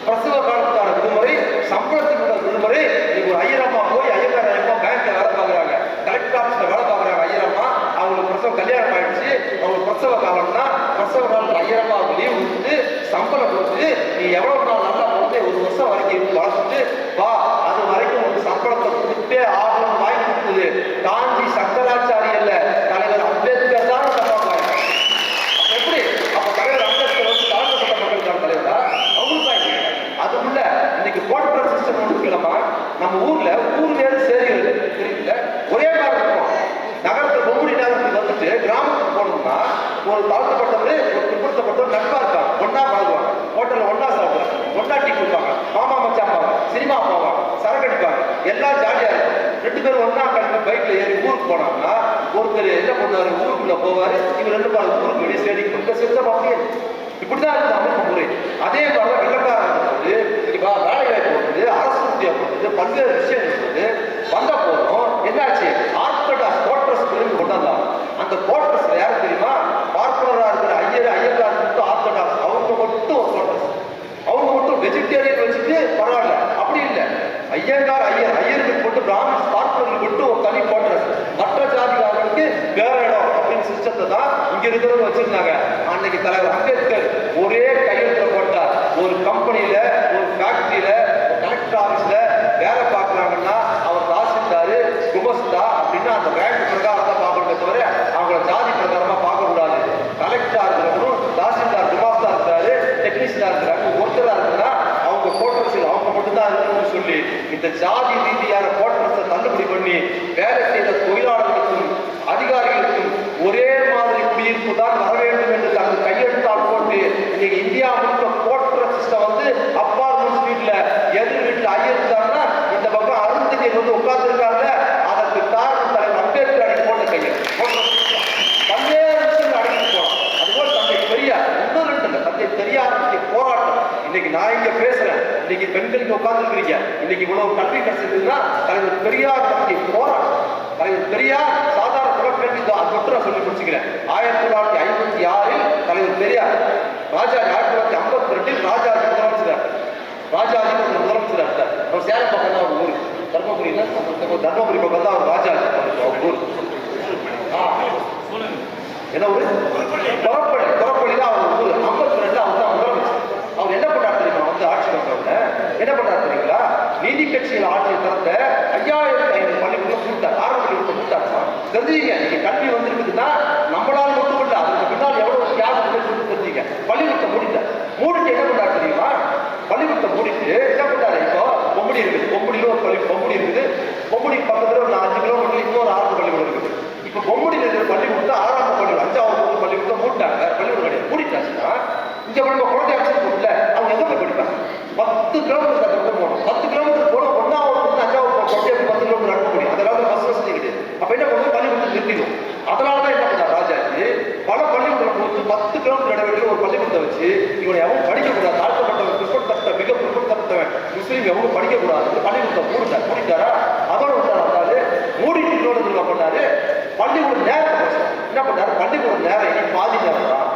பிரசவ காலத்துக்கான விடுமுறை, சம்பளத்துக்கு விடுமுறை. நீங்க ஒரு ஐயரம்மா போய் ஐயக்கார ஐயம்மா பேங்க்ல வேலை பார்க்குறாங்க, கலெக்டர் ஆஃபீஸ்ல வேலை பார்க்குறாங்க ஐயரம்மா, அவங்களுக்கு பிரசவ கல்யாணம் ஆயிடுச்சு, அவங்களுக்கு பிரசவ காலம்னா பிரசவ காலத்துல ஐயரம்மாவுக்கு லீவ் கொடுத்து சம்பளம் கொடுத்து நீ எவ்வளவு நாள் நல்லா போட்டு 1 வருஷம் வரைக்கும் இருந்து வளர்த்துட்டு வா, அது வரைக்கும் ஒரு சம்பளத்தை கொடுத்தே ஆகணும் வாங்கி கொடுத்தது காஞ்சி சங்கராச்சாரியல்ல தலைவர் அம்பேத்கர் தான் சொல்லுவாங்க. அப்ப எப்படி? அப்ப தலைவர் அம்பேத்கர் வந்து தாழ்த்தப்பட்ட மக்களுக்கான தலைவரா? அவங்களுக்கு அதுக்குள்ள இன்னைக்கு கோட்ரஸ் சிஸ்டம் ஒன்று இருக்கலாமா? நம்ம ஊர்ல ஊர் வேறு சேரி தெரியல, ஒரே மாதிரி இருக்கும். நகரத்தில் பொம்புடி நேரத்துக்கு வந்துட்டு கிராமத்துக்கு போனோம்னா ஒரு தாழ்த்தப்பட்டவர் ஒரு பிற்படுத்தப்பட்டவர் நட்பா இருப்பாங்க, ஒன்னா பழகுவாங்க, ஹோட்டல்ல ஒன்னா சாப்பிடுவாங்க, ஒன்னா டீ குடிப்பாங்க, மாமா மச்சான் போவாங்க, சினிமா போவாங்க, சரக்கு அடிப்பாங்க, எல்லாம் ஜாலியா இருக்கும். 2 பேரும் ஒன்னா கிளம்பி பைக்ல ஏறி ஊருக்கு போனாங்கன்னா ஒருத்தர் என்ன பண்ணுவாரு, ஊருக்குள்ள போவாரு, இவர் 2 பேரும் ஊருக்கு வெளியே சேடி கொடுத்த சித்தம் அப்படியே இப்படிதான் இருக்கு அமைப்பு முறை. அதே மாதிரி வெள்ளக்காரன் வந்து வேலை வாய்ப்பு போடுறது, அரசு உத்தியோகம் போடுறது, பல்வேறு விஷயங்கள் வந்து வந்த போதும் என்னாச்சு, ஆர்த்தடாக்ஸ் கோட்ரஸ் கொண்டாந்தாங்க. அந்த கோட்ரஸ்ல யாரு தெரியுமா? பார்ப்பனரா இருக்கிற ஐயக்கார் மட்டும் ஆர்த்தடாக்ஸ், அவங்க மட்டும் ஒரு கோட்ரஸ், அவங்க மட்டும் வெஜிடேரியன் வச்சுட்டு பரவாயில்ல. அப்படி இல்லை, ஐயருக்கு மட்டும் பிராமின்ஸ் பார்ப்பனர்களுக்கு மட்டும் ஒரு தனி கோட்ரஸ், மற்ற ஜாதிகாரர்களுக்கு வேற இடம் அப்படின்னு சிஸ்டத்தை தான் இங்க இருக்கிறவங்க வச்சிருந்தாங்க. அன்னைக்கு தலைவர் அம்பேத்கர் ஒரே கையெழுத்துல போட்டார். ஒரு கம்பெனியில, ஒரு ஃபேக்டரியில, கலெக்டர் ஆபீஸ்ல வேலை பார்க்கறாங்கன்னா அவர் தாசில்தாரு குமஸ்தா அப்படின்னு அந்த ரேங்க் பிரகாரம் தான் பார்க்கணுமே தவிர அவங்கள ஜாதி பிரகாரமா பார்க்க கூடாது. கலெக்டரா இருக்கிறவரும் தாசில்தார் குமாஸ்தா இருக்கிறாரு, டெக்னீஷியனா இருக்கிறாங்க, ஒருத்தரா இருக்குன்னா அவங்க கோட்ரஸில் அவங்க மட்டும்தான் இருக்கணும்னு சொல்லி இந்த ஜாதி ரீதியான கோட்ரஸை தள்ளுபடி பண்ணி வேலை செய்த தொழிலாளர்களுக்கும் அதிகாரிகளுக்கும் ஒரே மாதிரி குடியிருப்பு தான் வர வேண்டும் என்று தங்கள் கையெழுத்தால் போட்டு இன்னைக்கு இந்தியா முழுக்க கோட்ரஸ் சிஸ்டம் வந்து அப்பார்ட்மெண்ட் வீட்டுல எதிர் வீட்டுல ஐயர்ந்தாங்கன்னா இந்த பக்கம் அருந்ததியர் வந்து உட்கார்ந்து இருக்காங்க. அதற்கு காரணம் தலைவர் அம்பேத்கர் அன்னைக்கு போட்ட கையெழுத்து. பல்வேறு விஷயங்கள் அடங்கி போனோம். அதுபோல் தந்தை பெரியார் இன்னொரு இல்லை, தந்தை பெரியார் போராட்டம். இன்னைக்கு நான் இங்க பேசுறேன், இன்னைக்கு பெண்களுக்கு உட்கார்ந்து இருக்கிறீங்க, இன்னைக்கு இவ்வளவு கல்வி கிடைச்சிருக்குன்னா தலைவர் பெரியார் பற்றிய போராட்டம். தலைவர் பெரியார் சாதாரண குலக்கல்வி தொற்று நான் சொல்லி முடிச்சுக்கிறேன். 1956 தலைவர் பெரியார் ராஜாஜி, 1952 ராஜாஜி முதலமைச்சர், ராஜாஜி முதலமைச்சர் இருந்தார். அவர் சேலம் பக்கம் தான் ஒரு ஊர், தர்மபுரியில தர்மபுரி பக்கம் தான் அவர் ராஜாஜி ஊர். என்ன ஊரு? புறப்பள்ளி தான் அவர் ஊர். 52 அவர் தான் முதலமைச்சர். அவர் என்ன பண்ணார் தெரியுமா? வந்து ஆட்சி பண்றவங்க என்ன பண்ணார் தெரியுங்களா? நீதி கட்சியில் ஆட்சியை திறந்த 5500 பள்ளிக்கூடம் கூட்டார், ஆரம்ப பள்ளிக்கூடம் கூட்டாருமா. தெரிஞ்சுங்க, நீங்க கல்வி வந்திருக்குதுன்னா நம்மளால மட்டும் இல்லை, அதுக்கு பின்னால் எவ்வளவு தியாகம் தெரிஞ்சுங்க. பள்ளிக்கூடத்தை மூடிட்டு என்ன பண்ணார் தெரியுமா? பள்ளிக்கூடத்தை மூடிட்டு என்ன பண்ணாரு? இப்போ பொம்புடி இருக்குது, பொம்புடியில ஒரு பொம்புடி இருக்குது, பொம்புடி பக்கத்துல ஒரு 5 கிலோமீட்டர் இன்னொரு ஆரம்ப பள்ளிக்கூடம் இருக்குது. இப்ப பொம்புடியில் இருக்கிற பள்ளிக்கூடத்தை ஆரம்ப பள்ளிக்கூடம் 5வது பள்ளிக்கூடம் மூட்டாங்க, வேற பள்ளிக்கூடம் கிடையாது. மூடிட்டாச்சுன்னா இங்க நம்ம குழந்தை அடிச்சிருக்கோம்ல, அவங்க எங்க போய் படிப்பாங்க? 10 கிலோமீட்டர் அந்த பக்கம் போகணும். 10 கிலோமீட்டர் போன 1வது 5வது 10 கிலோமீட்டர் நடக்க முடியும். அந்த காலத்துல பஸ் வசதி கிடையாது. அப்ப என்ன பண்ணுவோம்? பள்ளிக்கூடத்தை நிறுத்திடும். அதனாலதான் என்ன பண்ணார் ராஜாஜி, பல பள்ளிக்கூடம் கொடுத்து 10 கிலோமீட்டர் இடைவெளியில் ஒரு பள்ளிக்கூடத்தை வச்சு இவனை எவனும் படிக்கக்கூடாது, தாழ்த்தப்பட்டவன், பிற்படுத்தப்பட்ட, மிக பிற்படுத்தப்பட்டவன் முஸ்லீம் எவனும் படிக்கக்கூடாது, பள்ளிக்கூடத்தை மூடிட்டாரா? அதோட விட்டாரு. மூடிட்டு இன்னொரு பண்ணாரு, பள்ளிக்கூடம் நேரத்தை என்ன பண்ணாரு? பள்ளிக்கூடம் நேரம் இனி பாதி நேரம் தான்,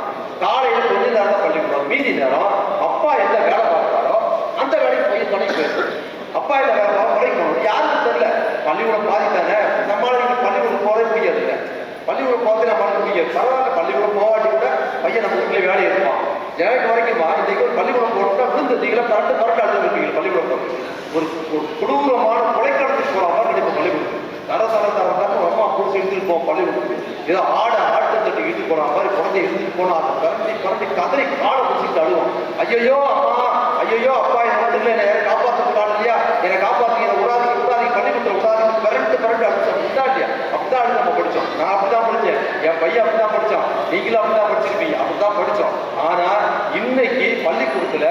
காலையில கொஞ்ச நேரம் தான் பள்ளிக்கூடம், மீதி நேரம் அப்பா எந்த வேலை பார்க்கிறாரோ அந்த வேலைக்கு போய் துணை போயிடும். அப்பா எந்த வேலை பார்க்க உழைக்கணும், யாருக்கும் தெரியல. பள்ளிக்கூடம் பாதித்தானே, நம்மளால பள்ளிக்கூடம் போகவே முடியாது. இல்லை, பள்ளிக்கூடம் போகிறது நம்மளால முடியாது. பரவாயில்ல, பள்ளிக்கூடம் போகாட்டி கூட பையன் நம்ம வீட்டிலே வேலை இருப்பான். எனக்கு வரைக்குமா இன்றைக்கு ஒரு பள்ளிக்கூடம் போட்டோம்னா விழுந்துட்டீங்களா, கரண்ட் அழுதுருப்பீங்க. பள்ளிக்கூடம் போகிறது ஒரு கொடூரமான கொலைக்காலத்துக்கு போகிற மாதிரி நினைப்போம். பள்ளிக்கூடம் தரத்தரம் அம்மா பிடிச்சி எடுத்துட்டு போவோம். பள்ளிக்கூடம் ஏதோ ஆட்டை தட்டி இழுத்து போன மாதிரி குழந்தை எடுத்துட்டு போனா கரண்டி கதறி காலை பிடிச்சிட்டு அழுவோம். ஐயோ அம்மா, ஐயோ அப்பா, என்னை மட்டும் என்னை காப்பாற்றுறதுக்கான இல்லையா, என்னை காப்பாற்றி விடாதீங்க பள்ளிக்கூடத்தில் விடாதீங்க, கரண்ட் அடிச்சோம். அப்படிதான் இல்லையா? அப்படிதான் அழுது நம்ம படித்தோம். நான் அப்படிதான் படித்தேன், என் பையன் அப்படிதான் படித்தான், நீங்களும் அப்படிதான் படிச்சிருப்பீங்க, அப்படிதான் படித்தோம். ஆனா இன்னைக்கு பள்ளிக்கூடத்துல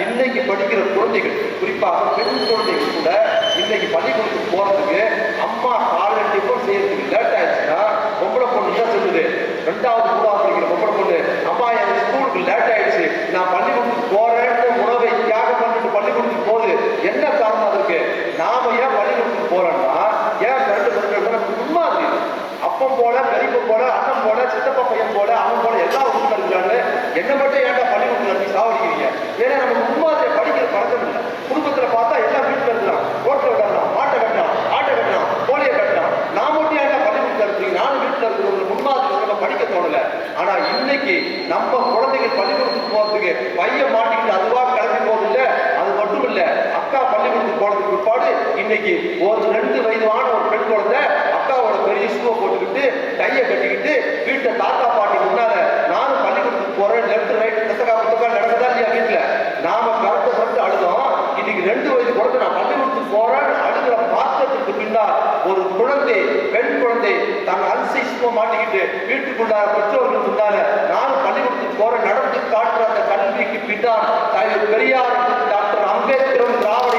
இன்னைக்கு படிக்கிற குழந்தைகள், குறிப்பாக பெண் குழந்தைகள் கூட இன்னைக்கு பள்ளிக்கூடத்துக்கு போறதுக்கு அம்மா காலையில் டிஃபன் செய்யறதுக்கு லேட் ஆயிடுச்சுன்னா பொம்பளை பொண்ணு தான் சொல்லுது, 2வது 3வது படிக்கிற பொம்பளை பொண்ணு, அம்மா என் ஸ்கூலுக்கு லேட் ஆயிடுச்சு, நான் பள்ளிக்கூடத்துக்கு போறேன்னு உணவை தியாகம் பண்ணிட்டு பள்ளிக்கூடத்துக்கு போகுது. என்ன காரணம் அதுக்கு? நாம ஏன் பள்ளிக்கூடத்துக்கு போறோம்னா, ஏன் முன்மாதிரி அப்பம் போல, பெரியப்ப போல, அண்ணன் போல, சித்தப்பா பையன் போல, அவன் போல எல்லா உறுப்பினர்கள் என்ன மட்டும் ஏன்டா பள்ளிக்கூடத்தில் வச்சு சாவடிக்கிறீங்க? ஏன்னா நம்ம முன்மாதிரியை படிக்கிற பழக்கம் இல்லை. குடும்பத்தில் பார்த்தா எல்லாம் வீட்டில் இருக்கிறான், ரோட்டில் விடலாம், மாட்டை கட்டலாம், ஆட்டை கட்டலாம், கோழியை கட்டலாம். நான் மட்டும் ஏன்டா பள்ளிக்கூடத்தில் இருக்கிறீங்க? நானும் வீட்டில் இருக்கிறவங்க முன்மாதிரி நம்ம படிக்க தோணலை. ஆனா இன்னைக்கு நம்ம குழந்தைகள் பள்ளிக்கூடத்துக்கு போறதுக்கு பையன் மாட்டிக்கிட்டு அதுவா கிளம்பி போகுது. அது மட்டும் இல்ல, அக்கா பள்ளிக்கூடத்துக்கு போனதுக்கு பிற்பாடு இன்னைக்கு ஒரு 2 வயதான ஒரு பெண் குழந்தை அக்காவோட பெரிய ஷூவை போட்டுக்கிட்டு கையை கட்டிக்கிட்டு வீட்டை தாத்தா பாட்டி முன்னால நானும் பள்ளிக்கூடத்துக்கு போறேன் லெப்ட் ரைட் புத்தகா நடக்குதா இல்லையா? வீட்டுல நாம கருத்து அழுதோம். இன்னைக்கு 2 வயது குழந்தை நான் பள்ளிக்கூடத்துக்கு போறேன் அழுகிற பாத்திரத்துக்கு பின்னால் ஒரு குழந்தை, பெண் குழந்தை தன் அல்சைஸ்மோ மாட்டிக்கிட்டு வீட்டுக்குள்ளார பெற்றோர்கள் முன்னால நானும் பள்ளிக்கூடத்துக்கு போறேன் நடந்து காட்டுற அந்த கல்விக்கு பின்னால் தலைவர் பெரியார், டாக்டர் அம்பேத்கரும் திராவிட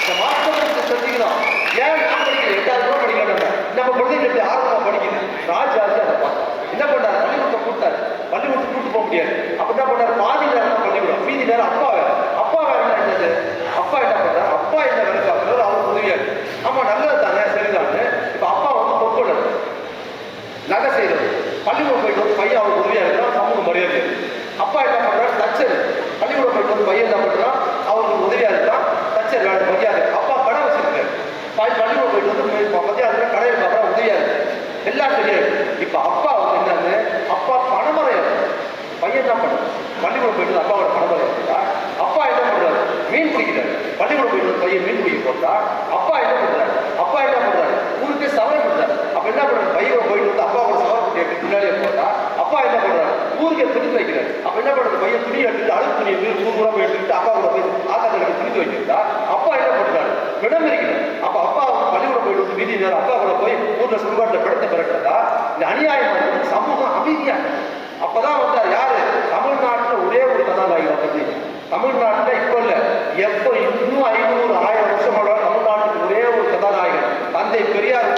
இந்த மாற்றத்தை சந்திக்கிறோம். ஏன் படிக்கல? 8வது கூட படிக்கல. நம்ம குழந்தைகளுக்கு ஆர்வமா படிக்கணும். ராஜாஜி அதை பார்த்தோம். என்ன பண்ணாரு? பள்ளிக்கூடத்தை கூட்டாரு. பள்ளிக்கூடத்துக்கு கூட்டு போக முடியாது. அப்ப என்ன பண்ணாரு? பாதி நேரம் பள்ளிக்கூடம், மீதி நேரம் அப்பா வேலை. அப்பா வேலை என்னது? அப்பா என்ன பண்றாரு? அப்பா என்ன வேலை பார்க்கிறாரு? அவர் உதவியாரு. ஆமா, நல்லது தானே, சரிதானே. இப்ப அப்பா வந்து பொறுப்புடன் நகை செய்யறது, பள்ளிக்கூடம் போயிட்டு வந்து பையன் அவருக்கு உதவியா இருக்கிறான், சமூக மரியாதை. அப்பா என்ன பண்றாரு? தச்சர். பள்ளிக்கூடம் போயிட்டு வந்து பையன் என்ன பண்றான்? அவருக்கு உதவியா இருக்கான், தச்சர் வேலை மரியாதை. அப்பா கடை வச்சிருக்காரு, பள்ளிக்கூடம் போயிட்டு வந்து மத்தியானத்துல கடையில் பார்க்குறா, உதவியா இருக்கு, எல்லாம் தெரியாது. இப்ப அப்பா வந்து என்னன்னு, அப்பா பணமறையா, பையன் தான் பண்ணுறது. பள்ளிக்கூடம் போயிட்டு அப்பாவோட பணமறையா இருக்கா. அப்பா என்ன பண்றாரு? மீன் பிடிக்கிறாரு. பள்ளிக்கூடம் போயிட்டு வந்து பையன் மீன் பிடிக்க போட்டா அப்பா என்ன பண்றாரு? அப்பா என்ன பண்றாரு? ஊருக்கு சவரம் பண்றாரு. அப்ப என்ன பண்றாரு? பையன் போயிட்டு வந்து அப்பாவோட சவரம் பிடிக்க முன்னாடியே போட்டா அப்பா என்ன பண்றாரு? ஊருக்கு துணி வைக்கிறாரு. அப்ப என்ன பண்றது? பையன் துணி எடுத்துட்டு அழுக்கு துணி ஊர் போய் எடுத்துக்கிட்டு அப்பா கூட போய் ஆத்தாக்களுக்கு துணி வைக்கிறா. அப்பா என்ன பண்றாரு? விடம் இருக்கிறார். அப்ப அப்பா பள்ளிக்கூடம் போயிட்டு வந்து மீதி நேரம் அப்பா கூட போய் ஊர்ல சுடுகாட்டில் படத்தை பிறக்கிறதா? இந்த அநியாயமான சமூகம் அமைதியா. அப்பதான் வந்தார் யாரு? தமிழ்நாட்டுல ஒரே ஒரு கதாநாயகனை பற்றி. தமிழ்நாட்டுல இப்ப இல்ல, எப்போ இன்னும் 500 1000 வருஷம் தமிழ்நாட்டுக்கு ஒரே ஒரு கதாநாயகன் தந்தை பெரியார்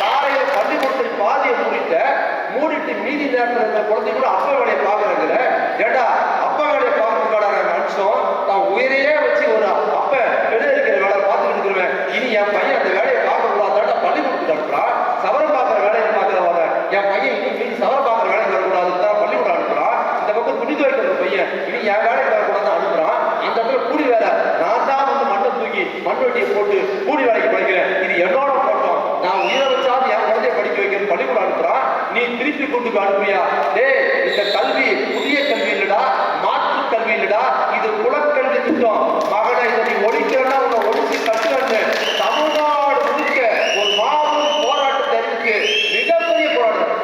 காலையில பள்ளிக்கூடத்தை பாதியை மூடிட்டு மீதி நேரத்தில் இருக்கிற குழந்தை கூட அப்பா வேலையை பாக்குறாங்க. ஏடா அப்பா வேலையை பார்க்கறதுக்கான நிமிஷம் நான் உயிரையே வச்சு ஒரு அப்ப எழுதிருக்கிற வேலை பார்த்துக்கிட்டு இருக்கிறேன். இனி என் பையன் அந்த வேலையை பார்க்க கூடாதாட்டா பள்ளிக்கூடத்துக்கு அனுப்புறான். சவரம் பார்க்குற வேலையை பார்க்கிறவங்க என் பையன் இனி மீதி சவரம் பார்க்குற வேலையை வரக்கூடாதுன்னு தான் பள்ளிக்கூடம் அனுப்புறான். இந்த பக்கம் துணி துவைக்கிற பையன் இனி என் வேலைக்கு வரக்கூடாது அனுப்புறான். அந்த இடத்துல கூலி வேலை நான் தான் வந்து மண்ணை தூக்கி மண்வெட்டியை போட்டு கூலி வேலைக்கு படிக்கிறேன். இது என்னோட போட்டோம். நான் உயிரை வச்சாவது என் குழந்தைய படிக்க வைக்கிறேன். பள்ளிக்கூடம் அனுப்புறான். நீ திருப்பி கொண்டு அனுப்புறியா? இந்த கல்வி புதிய கல்வி இல்லடா, மாற்று கல்வி இல்லடா, இது குலக்கல்வி திட்டம். மகனை இதை நீ ஒழிக்கிறன்னா உன்னை ஒழிச்சு கட்டுறன்னு தமிழ்நாடு முழுக்க ஒரு மாபெரும் போராட்டத்தை அறிவிக்கு மிகப்பெரிய போராட்டம்.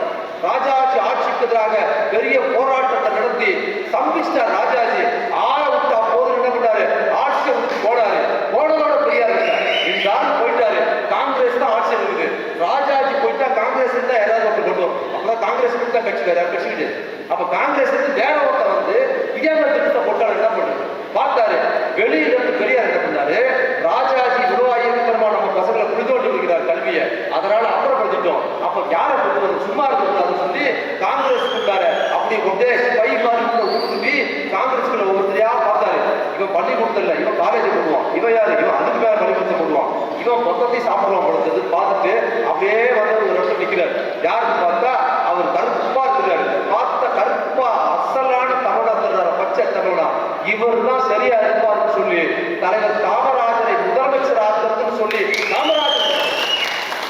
ராஜாஜி ஆட்சிக்கு எதிராக பெரிய போராட்டத்தை நடத்தி சம்பிச்சிட்டார் ராஜாஜி. ஆள விட்டா போது என்ன பண்ணாரு? ஆட்சியை விட்டு போனாரு. போனதோட பெரியார் இருக்காரு. இந்த ஆள் போயிட்டாரு. காங்கிரஸ் தான் ஆட்சி இருக்குது. ராஜாஜி போயிட்டா காங்கிரஸ் தான் ஏதாவது ஒன்று கொண்டு வரும். அப்பதான் காங்கிரஸ் தான் கட்சி வேற கட்சிக்கிட்டு. அப்ப காங்கிரஸ் வேற ஒருத்தர் வந்து இதே மாதிரி திட்டத்தை போட்டாரு. என்ன பண்றது? பார்த்தாரு. வெளியில இருந்து பெரியார் என்ன பண்ணாரு? ராஜாஜி உருவாயிருக்கிறமா நம்ம பசங்களை புரிதோண்டு இருக்கிறார் கல்வியை, அதனால அப்புறப்படுத்திட்டோம். அப்ப யாரை கொண்டு வந்து சும்மா இருக்கக்கூடாதுன்னு சொல்லி காங்கிரஸ் கொண்டாரு. அப்படி கொண்டு பை மாதிரி ஊடுருவி காங்கிரஸ்குள்ள ஒவ்வொருத்தரையா பார்த்தாரு. இவன் பள்ளிக்கூடத்துல இவன் காலேஜ் போடுவான், இவன் யாரு? இவன் அதுக்கு மேல பள்ளிக்கூடத்தை போடுவான், இவன் மொத்தத்தையும் சாப்பிடுவான் படுத்தது பார்த்துட்டு அப்படியே வந்து ஒரு வருஷம் நிற்கிறார். யாருன்னு பார்த்தா அவர் கருப்பா இருக்கிறாரு. பார்த்த கருப்பா அசலான தமிழா, பச்சை தமிழா. இவர் தான் சரியா இருப்பார்னு சொல்லி தலைவர் காமராஜரை முதலமைச்சர் ஆகிறதுன்னு சொல்லி காமராஜர்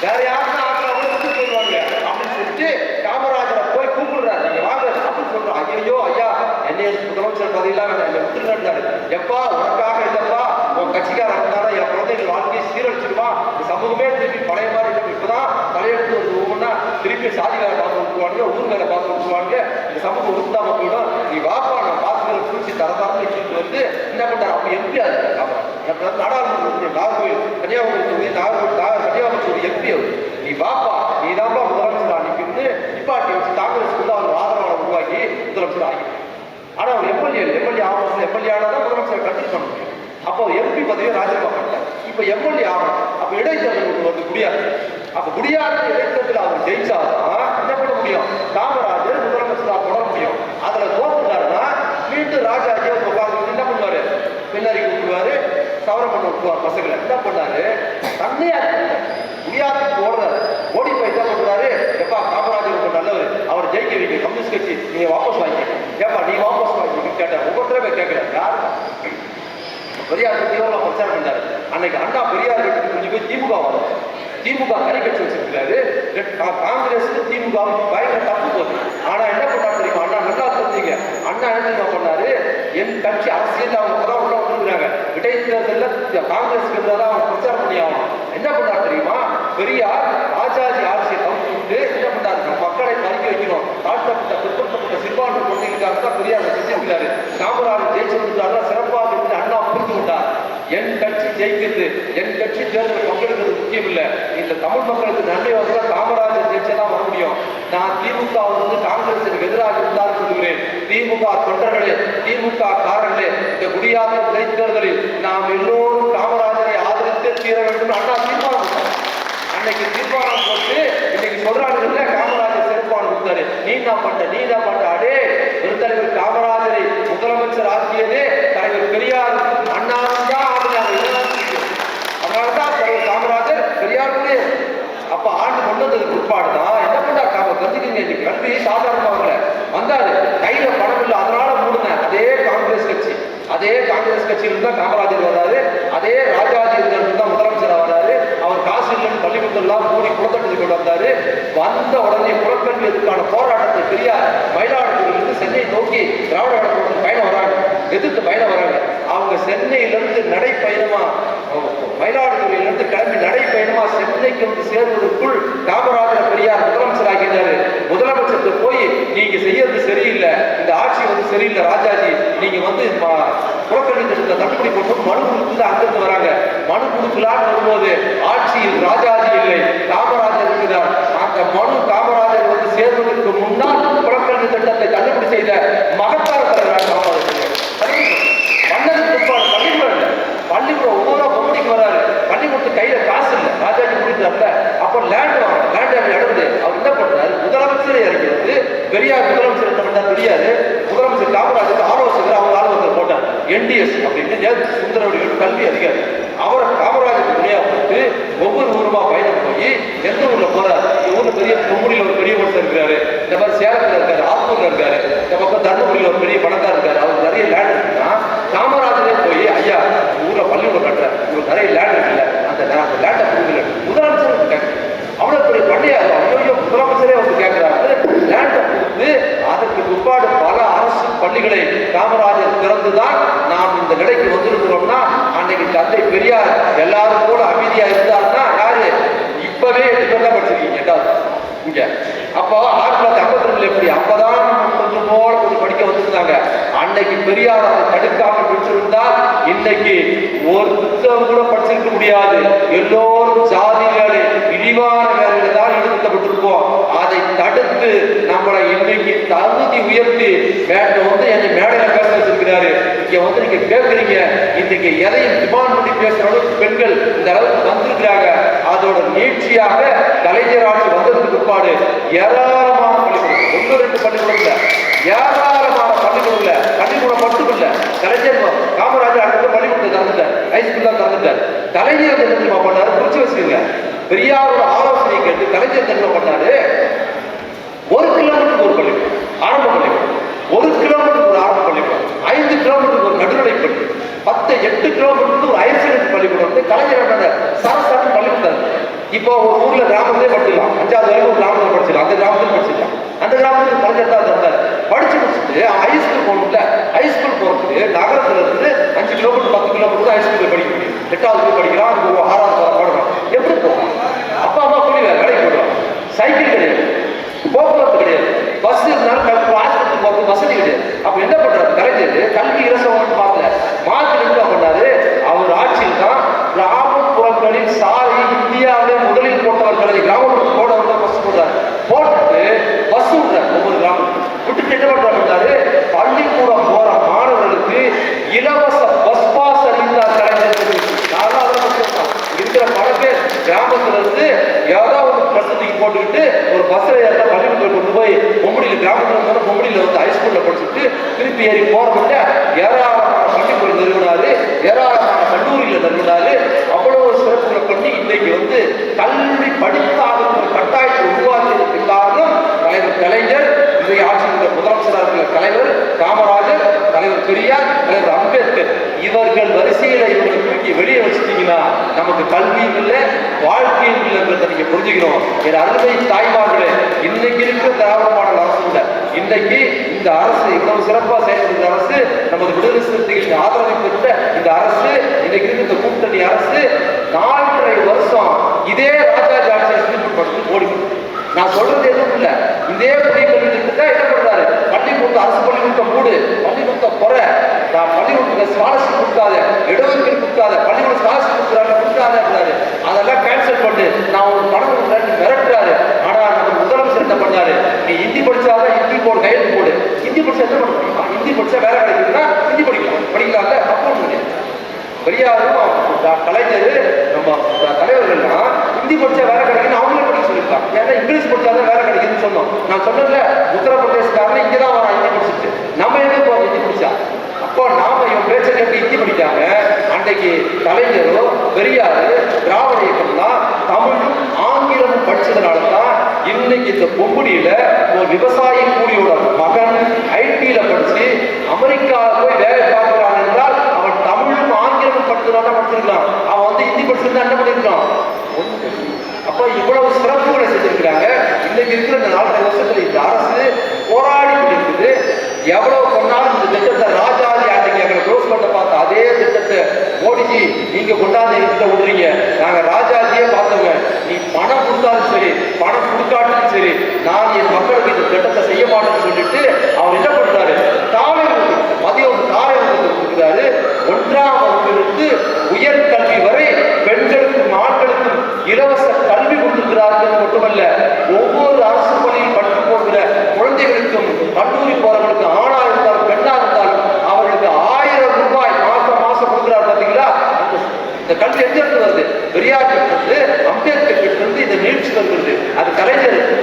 வேற யாருன்னா போயிடுவாங்க அப்படின்னு சொல்லிட்டு காமராஜரை போய் கூப்பிடுறாரு. நீங்க வாங்க அப்படின்னு சொல்றான். ஐயோ ஐயா, என்னைய முதலமைச்சர் பதவியெல்லாம் விட்டுருந்தாரு. எப்பா உனக்காக இல்லப்பா, உன் கட்சிக்காரன் இருந்தாலும் என் குழந்தைகள் வாழ்க்கையை சீரழிச்சிருவான், சமூகமே திருப்பி பழைய மாதிரி இப்பதான் தலையெடுத்து வந்து ஒவ்வொன்னா திருப்பி சாதி வேலை பார்த்து விட்டுருவாங்க, ஊர் வேலை பார்த்து விட்டுருவாங்க, இந்த சமூகம் உருத்தாம போயிடும். நீ வாப்பா நான் பார்த்துக்கிற குறிச்சி தரதாரன்னு வச்சுட்டு வந்து என்ன பண்றாரு? அப்படி எம்பி ஆகுது. நாடாளுமன்ற நாகர்கோவில் கன்னியாகுமரி தொகுதி கன்னியாகுமரி தொகுதி எம்பி ஆகுது. நீ வாப்பா, நீ தான்ப்பா முதலமைச்சர் அன்னைக்கு நிப்பாட்டி வச்சு காங்கிரஸ் அவர் ஆதரவாளர் உருவாக்கி முதலமைச்சர் ஆகி. ஆனா அவர் எம்எல்ஏ ஆகணும். எம்எல்ஏ ஆனாதான் முதலமைச்சர் கண்டிப்பாக பண்ண முடியும். அப்போ எம்பி பதவியை ராஜினாமா பண்ணிட்டார். இப்ப எம்எல்ஏ ஆகணும். அப்ப இடைத்தேர்தல் வந்து முடியாது. அப்ப முடியாத இடைத்தேர்தல் அவர் ஜெயிச்சாதான் என்ன பண்ண முடியும்? காமராஜர் முதலமைச்சர் தொடர முடியும். அதுல தோற்றுட்டாருன்னா மீண்டும் ராஜாஜி உட்கார்ந்து என்ன பண்ணுவாரு? பின்னாடி விட்டுருவாரு, சவரம் பண்ண விட்டுருவார் பசங்களை. என்ன பண்ணாரு? தன்னையா முடியாதுக்கு ஓடுறாரு. ஓடி போய் என்ன பண்றாரு? எப்பா காமராஜர் நல்ல கம்யூனிஸ்ட் கட்சி நீங்க வாபஸ் வாங்கி ஏப்பா நீ வாபஸ் வாங்கி கேட்டேன் ஒவ்வொருத்தரவே கேட்கிறேன் யார் பெரியார் தீவிரமா பிரச்சாரம் பண்ணாரு அன்னைக்கு அண்ணா பெரியார் வீட்டுக்கு கொஞ்சம் போய் திமுக வரும் திமுக தனி கட்சி வச்சிருக்கிறாரு காங்கிரஸ் திமுக பயங்கர தப்பு போகுது ஆனா என்ன பண்ணா தெரியுமா அண்ணா நல்லா தெரிஞ்சீங்க அண்ணா என்ன பண்ணாரு என் கட்சி அரசியல் அவங்க தான் உள்ள வந்துருக்காங்க இடைத்தேர்தலில் காங்கிரஸ்க்கு இருந்தால் அவங்க பிரச்சாரம் பண்ணி ஆகணும் என்ன பண்ணா தெரியுமா பெரியார் ராஜாஜி ஆட்சியை தவிர்த்து என்ன பண்ணாரு மக்களை பறிக்க வைக்கணும் தாழ்த்தப்பட்ட பிற்படுத்தப்பட்ட சிறுபான்மை குழந்தைகளுக்காக தான் பெரியார் செஞ்சிருக்கிறாரு காமராஜர் ஜெயிச்சிருந்தாருன்னா சிறப்பாக இருந்து அண்ணா புரிந்து கொண்டார் என் கட்சி ஜெயிக்கிறது என் கட்சி தேர்தல் பங்கெடுக்கிறது முக்கியம் இல்லை இந்த தமிழ் மக்களுக்கு நன்மை வந்தால் காமராஜர் ஜெயிச்சதான் வர முடியும் நான் திமுக வந்து காங்கிரசுக்கு எதிராக இருந்தால் சொல்லுகிறேன் திமுக தொண்டர்களே திமுக காரர்களே இந்த குடியாத இடைத்தேர்தலில் நாம் எல்லோரும் காமராஜரை ஆதரித்து தீர வேண்டும் அண்ணா தீர்மானம் அன்னைக்கு தீர்மானம் போட்டு இன்னைக்கு சொல்றாங்க காமராஜர் சிறப்பான கொடுத்தாரு நீ தான் பண்ண அடே பெருந்தலைவர் காமராஜரை முதலமைச்சர் ஆக்கியதே தலைவர் பெரியார் அண்ணாவும் தான் அதனாலதான் காமராஜர் பெரியாருடைய அப்ப ஆண்டு கொண்டு வந்ததுக்கு உட்பாடுதான் என்ன பண்ணா தெரிஞ்சுக்கீங்க இன்னைக்கு கல்வி சாதாரணமாக வந்தாரு கையில பணம் இல்லை அதனால மூடுங்க அதே காங்கிரஸ் கட்சியிலிருந்து தான் காமராஜர் வர்றாரு அதே ராஜாஜி தான் முதலமைச்சர் வர்றாரு அவர் காசு இல்லைன்னு பள்ளிக்கூடத்தெல்லாம் மூடி குளத்தட்டுக்கு கொண்டு வந்தாரு வந்த உடனே புறக்கல்வியதுக்கான போராட்டத்தை பெரியார் மயிலாடுதுறையிலிருந்து சென்னை நோக்கி திராவிட கழகத்துக்கு பயணம் வராங்க எதிர்த்து பயணம் வராங்க அவங்க சென்னையிலிருந்து நடைப்பயணமா மயிலாடுதுறையிலிருந்து கிளம்பி நடைப்பயணமா சென்னைக்கு வந்து சேருவதற்குள் காமராஜர் பெரியார் முதலமைச்சர் ஆகிட்டாரு முதலமைச்சருக்கு போய் நீங்க செய்யறது சரியில்லை இந்த ஆட்சி வந்து சரியில்லை ராஜாஜி நீங்க வந்து புறக்கல்வி திட்டத்தை தள்ளுபடி போட்டு மனு கொடுத்து அங்கிருந்து வராங்க மனு கொடுக்கலான்னு வரும்போது ஆட்சியில் ராஜாஜி இல்லை காமராஜர் இருக்கிறார் அந்த மனு காமராஜர் வந்து சேர்வதற்கு முன்னால் புறக்கல்வி திட்டத்தை தள்ளுபடி செய்த மகத்தார தலைவர் காமராஜர் பள்ளிக்கூடம் ஒவ்வொரு பொம்பளைக்கு வராரு பள்ளிக்கூடத்து கையில காசு இல்லை ராஜாஜி முடிந்தார்ல அப்போ லேண்ட் இடந்து அவர் என்ன பண்றாரு முதலமைச்சரே இறங்கிறது பெரியார் முதலமைச்சர் என்ன பண்ணா தெரியாது முதலமைச்சர் காமராஜர் ஆலோசகர் அவங்க ஆலோசகர் போட்டார் NDS அப்படின்னு சுந்தரவடிகள் கல்வி அதிகாரி அவரை காமராஜர் துணையா போட்டு ஒவ்வொரு ஊருமா பயணம் போய் எந்த ஊர்ல போறாரு ஊர்ல பெரிய பொம்புடியில் ஒரு பெரிய மனுஷன் இருக்கிறாரு இந்த மாதிரி சேலத்துல இருக்காரு ஆத்தூர்ல இருக்காரு இந்த பக்கம் தர்மபுரியில் ஒரு பெரிய பணக்காரர் இருக்காரு அவர் நிறைய லேண்ட் இருக்குன்னா காமராஜரே போய் ஐயா ஊர்ல பள்ளிக்கூடம் கட்டுறாரு உங்களுக்கு நிறைய லேண்ட் இருக்குல்ல அந்த லேண்டை கொடுக்கல முதலமைச்சர் கேட்க அவ்வளவு பெரிய பண்ணையாரு ஐயோ முதலமைச்சரே வந்து கேட்கிறாரு லேண்டை கொடுத்து அதற்கு பிற்பாடு பல அரசு பள்ளிகளை காமராஜர் திறந்துதான் நாம் இந்த நிலைக்கு வந்திருக்கிறோம்னா அன்னைக்கு தந்தை பெரியார் எல்லாரும் கூட அமைதியா இருந்தாருன்னா யாரு இப்பவே 8 பேர் தான் படிச்சிருக்கீங்க இங்க அப்போ 1952 எப்படி அப்பதான் கொஞ்சம் போல கொஞ்சம் படிக்க வந்திருந்தாங்க அன்னைக்கு பெரியார் அதை தடுக்காமல் விட்டிருந்தால் இன்னைக்கு ஒரு புத்தகம் கூட படிச்சிருக்க முடியாது எல்லோரும் ஜாதி வேலை இழிவான வேலையில தான் ஈடுபடுத்தப்பட்டிருப்போம் அதை தடுத்து நம்மளை இன்னைக்கு தகுதி உயர்த்தி வந்து என்னை மேடையில பேச வச்சிருக்கிறாரு இங்க வந்து நீங்க கேட்குறீங்க இன்னைக்கு எதையும் டிமாண்ட் பண்ணி பேசுற அளவுக்கு பெண்கள் இந்த அளவுக்கு வந்திருக்கிறாங்க அதோட நீட்சியாக கலைஞர் ஆட்சி வந்ததுக்கு பிற்பாடு ஏராளமான பள்ளிக்கூடம் 1-2 பள்ளிக்கூடம் இல்ல ஏராளமான பள்ளிக்கூடம் மட்டும் இல்ல கலைஞர் காமராஜர் அடுத்த பள்ளிக்கூடத்தை திறந்துட்டார் ஹைஸ்கூல் தான் திறந்துட்டார் கலைஞர் என்ன பண்ணாரு குறிச்சு வச்சுக்கோங்க பெரியாரோட ஆலோசனை கேட்டு கலைஞர் என்ன பண்ணாரு 1 கிலோமீட்டருக்கு ஒரு பள்ளிக்கூடம் ஆரம்ப பள்ளிக்கூடம் 1 கிலோமீட்டருக்கு ஒரு ஆரம்ப பள்ளிக்கூடம் 5 கிலோமீட்டருக்கு ஒரு நடுநிலை பள்ளி 8 கிலோமீட்டருக்கு ஒரு ஹையர் செகண்டரி பள்ளிக்கூடம் வந்து கலைஞர் சரசரன் பள்ளிக்கூடம் இப்போ ஒரு ஊர்ல கிராமத்திலே படிச்சிடலாம் 5வது வரைக்கும் ஒரு கிராமத்தில் படிச்சிடலாம் அந்த கிராமத்தில் படிச்சிடலாம் அந்த கிராமத்துக்கு கலைஞர் தான் இருந்தார் படிச்சு முடிச்சுட்டு ஹைஸ்கூல் போகணும்ல ஹைஸ்கூல் போறதுக்கு நகரத்துல இருந்து 5 கிலோமீட்டர் 10 கிலோமீட்டர் ஹைஸ்கூல் படிக்க முடியும் 8வது போய் படிக்கிறான் 6வது போடுறான் எப்படி போகலாம் அப்பா அம்மா கூலி வேலைக்கு போடுறான் சைக்கிள் கிடையாது போக்குவரத்து கிடையாது பஸ் இருந்தாலும் ஆஸ்பத்திரி போறது வசதி கிடையாது அப்ப என்ன பண்றாரு கலைஞர் கல்வி இலவசம் பார்க்கல மாற்றி என்ன பண்ணாரு அவர் ஆட்சியில் தான் கிராமப்புறங்களில் சாலை இந்தியாவிலே முதலில் போட்டவர்களை கிராமப்புறம் போட பஸ் போடுறாரு போட்டுட்டு பஸ் விடுறாரு ஒவ்வொரு கிராமத்துக்கு விட்டுட்டு என்ன பண்றாரு பள்ளிக்கூடம் போற மாணவர்களுக்கு இலவச பஸ் பாஸ் அறிந்தார் கலைஞர் இருக்கிற பல பேர் கிராமத்துல இருந்து ஏதாவது ஒரு பிரசத்துக்கு போட்டுக்கிட்டு ஒரு பஸ்ல ஏறா பள்ளிக்கூடத்தில் கொண்டு போய் பொம்படியில கிராமத்துல இருந்தாலும் பொம்படியில வந்து ஹைஸ்கூல்ல படிச்சுட்டு திருப்பி ஏறி போறவங்க ஏராளமான பள்ளிக்கூடம் நிறுவனாரு ஏராளமான கல்லூரியில நிறுவனாரு அவ்வளவு சிறப்புகளை பண்ணி இன்னைக்கு வந்து கல்வி படித்தாலும் கட்டாயத்தை உருவாக்கியதற்கு காரணம் கலைஞர் இன்றைய ஆட்சி வரிசையில இவங்களை தூக்கி வெளியே வச்சுட்டீங்கன்னா நமக்கு கல்வியும் இல்லை வாழ்க்கையும் இல்லைன்றதை நீங்க புரிஞ்சுக்கணும். என் அருமை தாய்மார்களே, இன்னைக்கு இருக்கிற திராவிட மாடல் அரசு இல்லை. இன்னைக்கு இந்த அரசு இவ்வளவு சிறப்பா செயல்படுற அரசு, நமது விடுதலை சிறுத்தைகளின் ஆதரவை பெற்ற இந்த அரசு, இன்னைக்கு இருக்கிற இந்த கூட்டணி அரசு 4.5 வருஷம் இதே ராஜாஜி ஆட்சி ஓடி. நான் சொல்றது எதுவும் இல்லை. இதே புதிய கல்வி திட்டத்தை என்ன பண்றாரு? பள்ளிக்கூடம் அரசு பள்ளிக்கூடம் மூடு, பள்ளிக்கூடம் குறை, பள்ளிக்கூடத்துக்கு ஸ்காலர்ஷிப் கொடுக்காத, இடஒதுக்கீடு கொடுக்காத, பள்ளிக்கூட ஸ்காலர்ஷிப் கொடுக்காது, அதெல்லாம் கேன்சல் பண்ணு, நான் ஒரு பணம் கொடுக்குறேன்னு மிரட்டுறாரு. ஆனா நம்ம முதலமைச்சர் என்ன பண்ணாரு? நீ ஹிந்தி படிச்சாதான் ஹிந்தி போடு, கையெழுத்து போடு. ஹிந்தி படிச்சா என்ன பண்ண முடியுமா? ஹிந்தி படிச்சா வேலை கிடைக்குதுன்னா ஹிந்தி படிக்கலாம்ல. அப்போ பெரியாரும் கலைஞர் நம்ம தலைவர்கள்லாம் ஹிந்தி படிச்சா வேலை கிடைக்குன்னு அவங்களே படிக்க சொல்லியிருக்காங்க. ஏன்னா இங்கிலீஷ் படிச்சாதான் வேலை கிடைக்குதுன்னு சொன்னோம். நான் சொன்னதுல உத்தரப்பிரதேசக்காரன் இங்கதான் வரான் ஹிந்தி படிச்சுட்டு, நம்ம எங்க போறோம் ஹிந்தி படிச்சா? அப்போ நாம இவன் பேச்சை கேட்டு ஹிந்தி படிக்காம அன்றைக்கு கலைஞரோ பெரியாரு திராவிட இயக்கம்லாம் தமிழும் ஆங்கிலமும் படிச்சதுனாலதான் இன்னைக்கு இந்த பொம்புடியில ஒரு விவசாயி கூலியோட மகன் ஐடியில படிச்சு அமெரிக்காவில் போய் வேலை பார்க்கிறான் என்றால் அவன் தமிழும் ஆங்கிலமும் படிச்சதுனால படிச்சிருக்கான். அவன் வந்து ஹிந்தி படிச்சிருந்தா என்ன பண்ணிருக்கான்? அப்ப இவ்வளவு சிறப்புகளை செஞ்சிருக்கிறாங்க. இன்னைக்கு இருக்கிற இந்த 4 வருஷத்துல இந்த அரசு போராடி கொண்டிருக்குது. எவ்வளவு சொன்னாலும் இந்த திட்டத்தை ராஜாஜி அன்னைக்கு எங்களை க்ளோஸ் பண்ண பார்த்த அதே திட்டத்தை மோடிஜி நீங்க கொண்டாந்து எங்கிட்ட விடுறீங்க. நாங்க ராஜாஜியே பார்த்தோங்க. நீ பணம் கொடுத்தாலும் சரி, பணம் கொடுக்காட்டாலும் சரி, நான் என் மக்களுக்கு இந்த திட்டத்தை செய்ய மாட்டேன்னு சொல்லிட்டு அவர் என்ன பண்றாரு? தாலை மதியம் தாலை கொடுக்கிறாரு. 1ஆம் வகுப்பிலிருந்து உயர்கல்வி வரை பெண்களுக்கும் ஆண்களுக்கும் இலவச கல்வி கொடுத்திருக்கிறார்கள். மட்டுமல்ல, ஒவ்வொரு அரசு பள்ளியில் படித்து போகிற குழந்தைகளுக்கும் கல்லூரி போறவர்களுக்கு ஆணா இருந்தாலும் பெண்ணா இருந்தாலும் அவர்களுக்கு 1000 ரூபாய் மாசம் கொடுக்கிறார். பாத்தீங்களா? இந்த கல்வி எங்க இருந்து வருது? பெரியார் கிட்ட, அம்பேத்கர் கிட்ட இருந்து இந்த நீட்சி வருகிறது. அது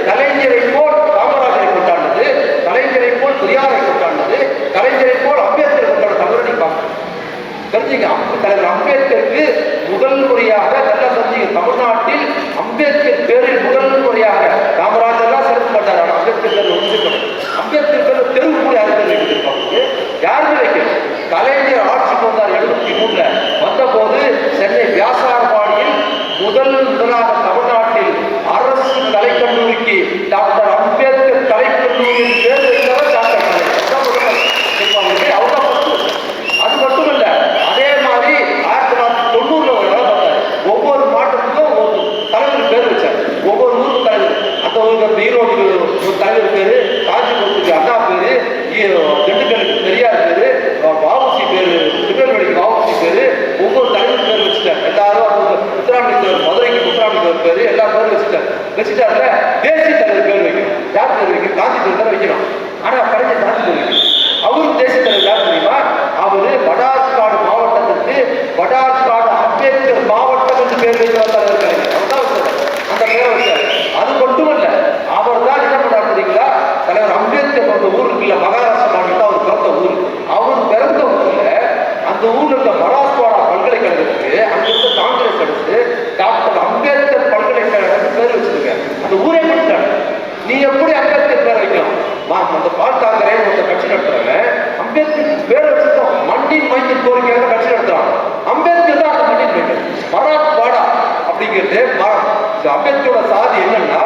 கலைஞரை போல் காமராஜரை கொண்டாடுது, கலைஞரை போல் பெரியாரை கொண்டாடுது, கலைஞரை போல் அம்பேத்கர் கொண்டாட தமிழனை பார்க்கணும். தெரிஞ்சுங்க, தலைவர் அம்பேத்கருக்கு முதல் முறையாக நல்லா தெரிஞ்சுங்க, தமிழ்நாட்டில் அம்பேத்கர் பேரில் முதல் முறையாக காமராஜர்லாம் சிறப்பு பண்ணார். ஆனால் அம்பேத்கர் பேர் ஒன்றுக்கணும். அம்பேத்கர் பேர் தெருவு கூட யாரு பேர் வைக்கிறது? யாருமே வைக்கணும். கலைஞர் ஆட்சிக்கு வந்தார் 73ல. வந்த போது சென்னை வியாசாரபாடியில் முதலாக தமிழ்நாட்டில் அரசு கலைக்கல்லூரிக்கு டாக்டர் அம்பேத்கர் கலைக்கல்லூரியின் பேர் வைத்தவர் டாக்டர் கலைஞர். அவங்க அது மட்டும் இல்ல, அதே மாதிரி 1990ல ஒரு வேலை பார்த்தாரு. ஒவ்வொரு மாவட்டத்துக்கும் ஒரு தலைவர் பேர் வச்சார். ஒவ்வொரு ஊருக்கு தலைவர். அந்த ஊருக்கு ஈரோடு ஒரு தலைவர் பேரு, காஞ்சிபுரத்துக்கு அண்ணா பேரு, திண்டுக்கலுக்கு பெரியார் பேரு, வாவுசி பேரு, திருநெல்வேலிக்கு வாவுசி பேரு, ஒவ்வொரு தலைவர் பேர் வச்சுட்டார். எல்லாரும் முத்துராமலிங்கர், மதுரைக்கு முத்துராமலிங்கர் பேரு, எல்லா பேரும் வச்சுட்டாருல. தேசிய தலைவர் பேர் வைக்கணும். யார் பேர் வைக்கணும்? காந்தி பேர் தான் வைக்கணும். ஆனா கலைஞர் காந்தி பேர் வைக்கணும். அவரும் தேசிய தலைவர் யார் தெரியுமா? அவரு வடார்காடு மாவட்டத்திற்கு வடார்காடு அம்பேத்கர் மாவட்டம் என்று பேர் வைத்து வந்தார் கலைஞர். அவர்தான் வச்சார், அந்த பேரை வச்சார். அது மட்டுமல்ல, அவர் தான் என்ன பண்ணார் தெரியுங்களா? தலைவர் அம்பேத்கர் பிறந்த ஊர் இருக்குல்ல, மகாராஷ்டிரா மாநிலம் அவர் பிறந்த ஊர். அவர் பிறந்த ஊர்ல அந்த ஊர்ல இருக்க மராத்வாடா பல்கலைக்கழகத்துக்கு அங்கிருந்து காங்கிரஸ் எடுத்து டாக்டர் அம்பேத்கர் பல்கலைக்கழகம் பேர் வச்சிருக்க. அந்த ஊரே கொடுத்தாங்க. நீ எப்படி அம்பேத்கர் பேர் வைக்கலாம்? அந்த பால்காங்கரே ஒரு கட்சி நடத்துறாங்க, அம்பேத்கர் பேர் வச்சிருக்கோம். மண்ணின் மையத்தின் கோரிக்கையாக கட்சி நடத்துறாங்க. அம்பேத்கர் தான் அந்த மண்ணின் மையம். மராத்வாடா அப்படிங்கிறது அம்பேத்கரோட சாதி என்னன்னா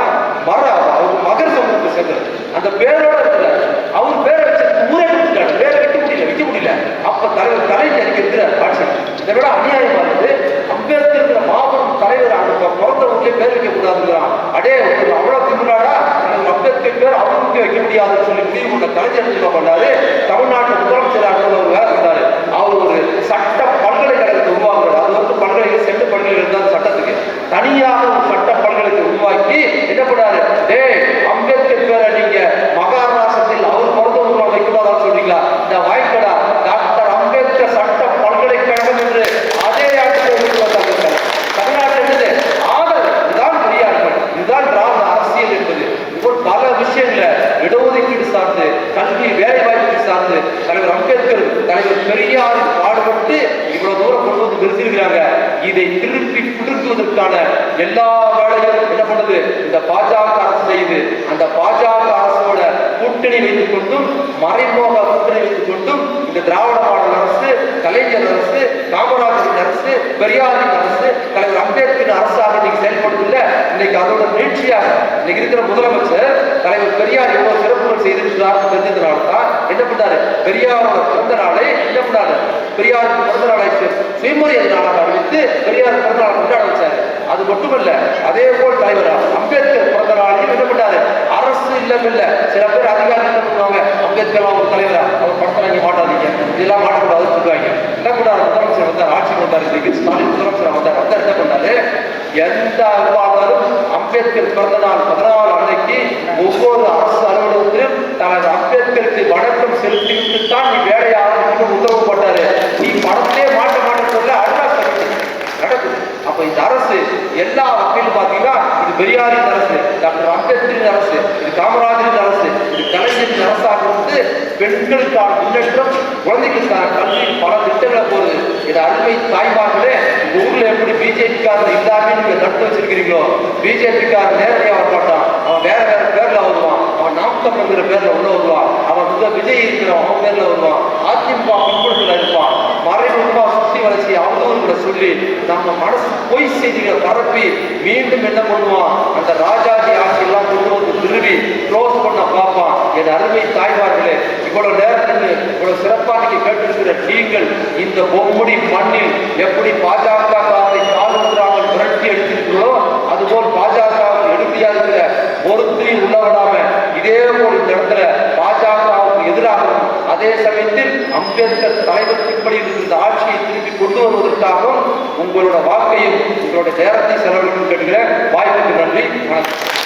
மகர சமூகத்தை சேர்ந்தது. அந்த பேரோட இருக்கிற அவர் பேரை வச்சு ஊரே கொடுத்துட்டாரு. பேரை வைக்க முடியல. அப்ப தலைவர் கலைஞர் இருக்கிற ஆட்சி இதை விட அநியாயமா இருந்து அம்பேத்கர் மாபெரும் தலைவர் அந்த பிறந்த ஊர்லயே பேர் வைக்க கூடாதுங்கிறான். அடே அவ்வளவு திமுறாடா, அம்பேத்கர் பேர் அவருக்கு வைக்க முடியாதுன்னு சொல்லி முடிவு கொண்ட கலைஞர் பண்ணாரு. தமிழ்நாட்டு முதலமைச்சராக ஒரு வேலை இருந்தாரு. அவர் ஒரு சட்ட பல்கலைக்கழகத்தை உருவாக்குறாரு. அது வந்து பல்கலைக்கழக செட்டு பல்கலைக்கழகம் தான் சட்டத்துக்கு தனியாக ஒரு சட்ட பல்கலைக்கழகத்தை உருவாக்கி என்ன பண்ணாரு? அம்பேத்கர் பேரை நீங்க மகாராஷ்டிரத்தில் அவர் பிறந்த ஊர்ல வைக்கூடாதான்னு சொல்றீங்களா? இந்த வாய்க்கடா டாக்டர் அம்பேத்கர் சட்ட பல்கலைக்கழகம் என்று அதே ஆட்சியில் தமிழ்நாட்டில் இருந்தது ஆதரவு. இதுதான் பெரியார்கள், இதுதான் திராவிட அரசியல் என்பது. இப்போ பல விஷயங்கள இடஒதுக்கீடு சார்ந்து, கல்வி வேலை வாய்ப்பு சார்ந்து தலைவர் அம்பேத்கர் தலைவர் பெரியார் பாடுபட்டு இவ்வளவு தூரம் கொண்டு வந்து நிறுத்திருக்கிறாங்க. இதை திருப்பி பிடுங்குவதற்கான எல்லா வேலையும் என்ன பண்ணுது இந்த பாஜக அரசு செய்யுது. அந்த பாஜக அரசோட கூட்டணி வைத்துக் கொண்டும், மறைமுக கூட்டணி வைத்துக் கொண்டும் இந்த திராவிட மாடல் அரசு, கலைஞர் அரசு, காமராஜர் அரசு, பெரியாரின் அரசு, தலைவர் அம்பேத்கரின் அரசாக இன்னைக்கு செயல்படுத்தல. இன்னைக்கு அதோட நீட்சியாக இன்னைக்கு இருக்கிற முதலமைச்சர் தலைவர் பெரியார் எவ்வளவு சிறப்புகள் செய்திருக்கிறார் தெரிஞ்சதுனால தான் என்ன பண்ணாரு, பெரியாரோட பிறந்த நாளை என்ன பண்ணாரு, பெரியாருக்கு பிறந்த நாளை சுயமரியாதை நாளாக அறிவித்து பெரியார் பிறந்த நாளை கொண்டாட வச்சாரு. அது மட்டுமல்ல, அதே போல் தலைவர் அம்பேத்கர் பிறந்த நாளையும் என்ன பண்ணாரு, அரசு இல்ல சில பேர் அதிகாரிகள் பண்ணுவாங்க, அம்பேத்கர் ஒரு தலைவரா அவர் படத்தை வாங்கி மாட்டாதீங்க, இதெல்லாம் மாட்டக்கூடாதுன்னு சொல்லுவாங்க. என்ன பண்ணாரு, முதலமைச்சர் வந்தார், ஆட்சி வந்தார், ஸ்டாலின் முதலமைச்சர் வந்தார் என்ன பண்ணாரு, எந்த அலுவலரும் அம்பேத்கர் பிறந்த நாள் 14 அன்னைக்கு ஒவ்வொரு அரசு அலுவலகத்திலும் தலைவர் அம்பேத்கருக்கு வணக்கம் செலுத்திவிட்டு தான் நீ வேலையை ஆரம்பிக்கணும் உத்தரவு போட்டாரு. நீ படத்திலே மாட்ட சொல்ல அண்ணா நடக்குது. அப்ப இந்த அரசு எல்லா வகையிலும் பாத்தீங்கன்னா இது பெரியாரின் அரசு, டாக்டர் அம்பேத்கரின் அரசு, இது காமராஜரின் அரசு, இது கலைஞரின் அரசாக இருந்து பெண்களுக்கான முன்னேற்றம், குழந்தைகளுக்கான கல்வியில் பல திட்டங்களை போகுது. இது அருமை தாய்மார்களே, இந்த ஊர்ல எப்படி பிஜேபிக்காரர் எல்லாமே நீங்க தடுத்து வச்சிருக்கிறீங்களோ, பிஜேபிக்காரர் நேரடியாக வர மாட்டான், அவன் வேற பேர்ல வருவான், அவன் நாமக்கல்ங்கிற பேர்ல உள்ள வருவான், அவன் விஜய் இருக்கிறவன் அவன் பேர்ல வருவான், அதிமுக பின்புலத்துல இருப்பான், மறைமுகமா சுத்தி வளர்ச்சி அவதூறுகளை சொல்லி நம்ம மனசு பொய் செய்திகளை பரப்பி மீண்டும் என்ன பண்ணுவான், அந்த ராஜாஜி ஆட்சியெல்லாம் கொண்டு வந்து திரும்பி க்ளோஸ் பண்ண பார்ப்பான். என் அருமை தாய்மார்களே, இவ்வளவு நேரத்தில் இவ்வளவு சிறப்பாக நீங்க கேட்டிருக்கிற நீங்கள் இந்த பொம்முடி மண்ணில் எப்படி பாஜக கால் ஊன்றாமல் புரட்டி எடுத்திருக்கிறோ, அதுபோல் பாஜக எடுத்தியாகிற ஒருத்தரையும் உள்ளவிடாம இதே போல் இந்த இடத்துல பாஜகவுக்கு எதிராகவும் அதே சமயத்தில் அம்பேத்கர் தலைவர்களின்படி இந்த ஆட்சியை திருப்பி கொண்டு வருவதற்காகவும் உங்களோட வாக்கையும் உங்களோட நேரத்தை செலவழிக்கும் கேட்கிற வாய்ப்புக்கு நன்றி. வணக்கம்.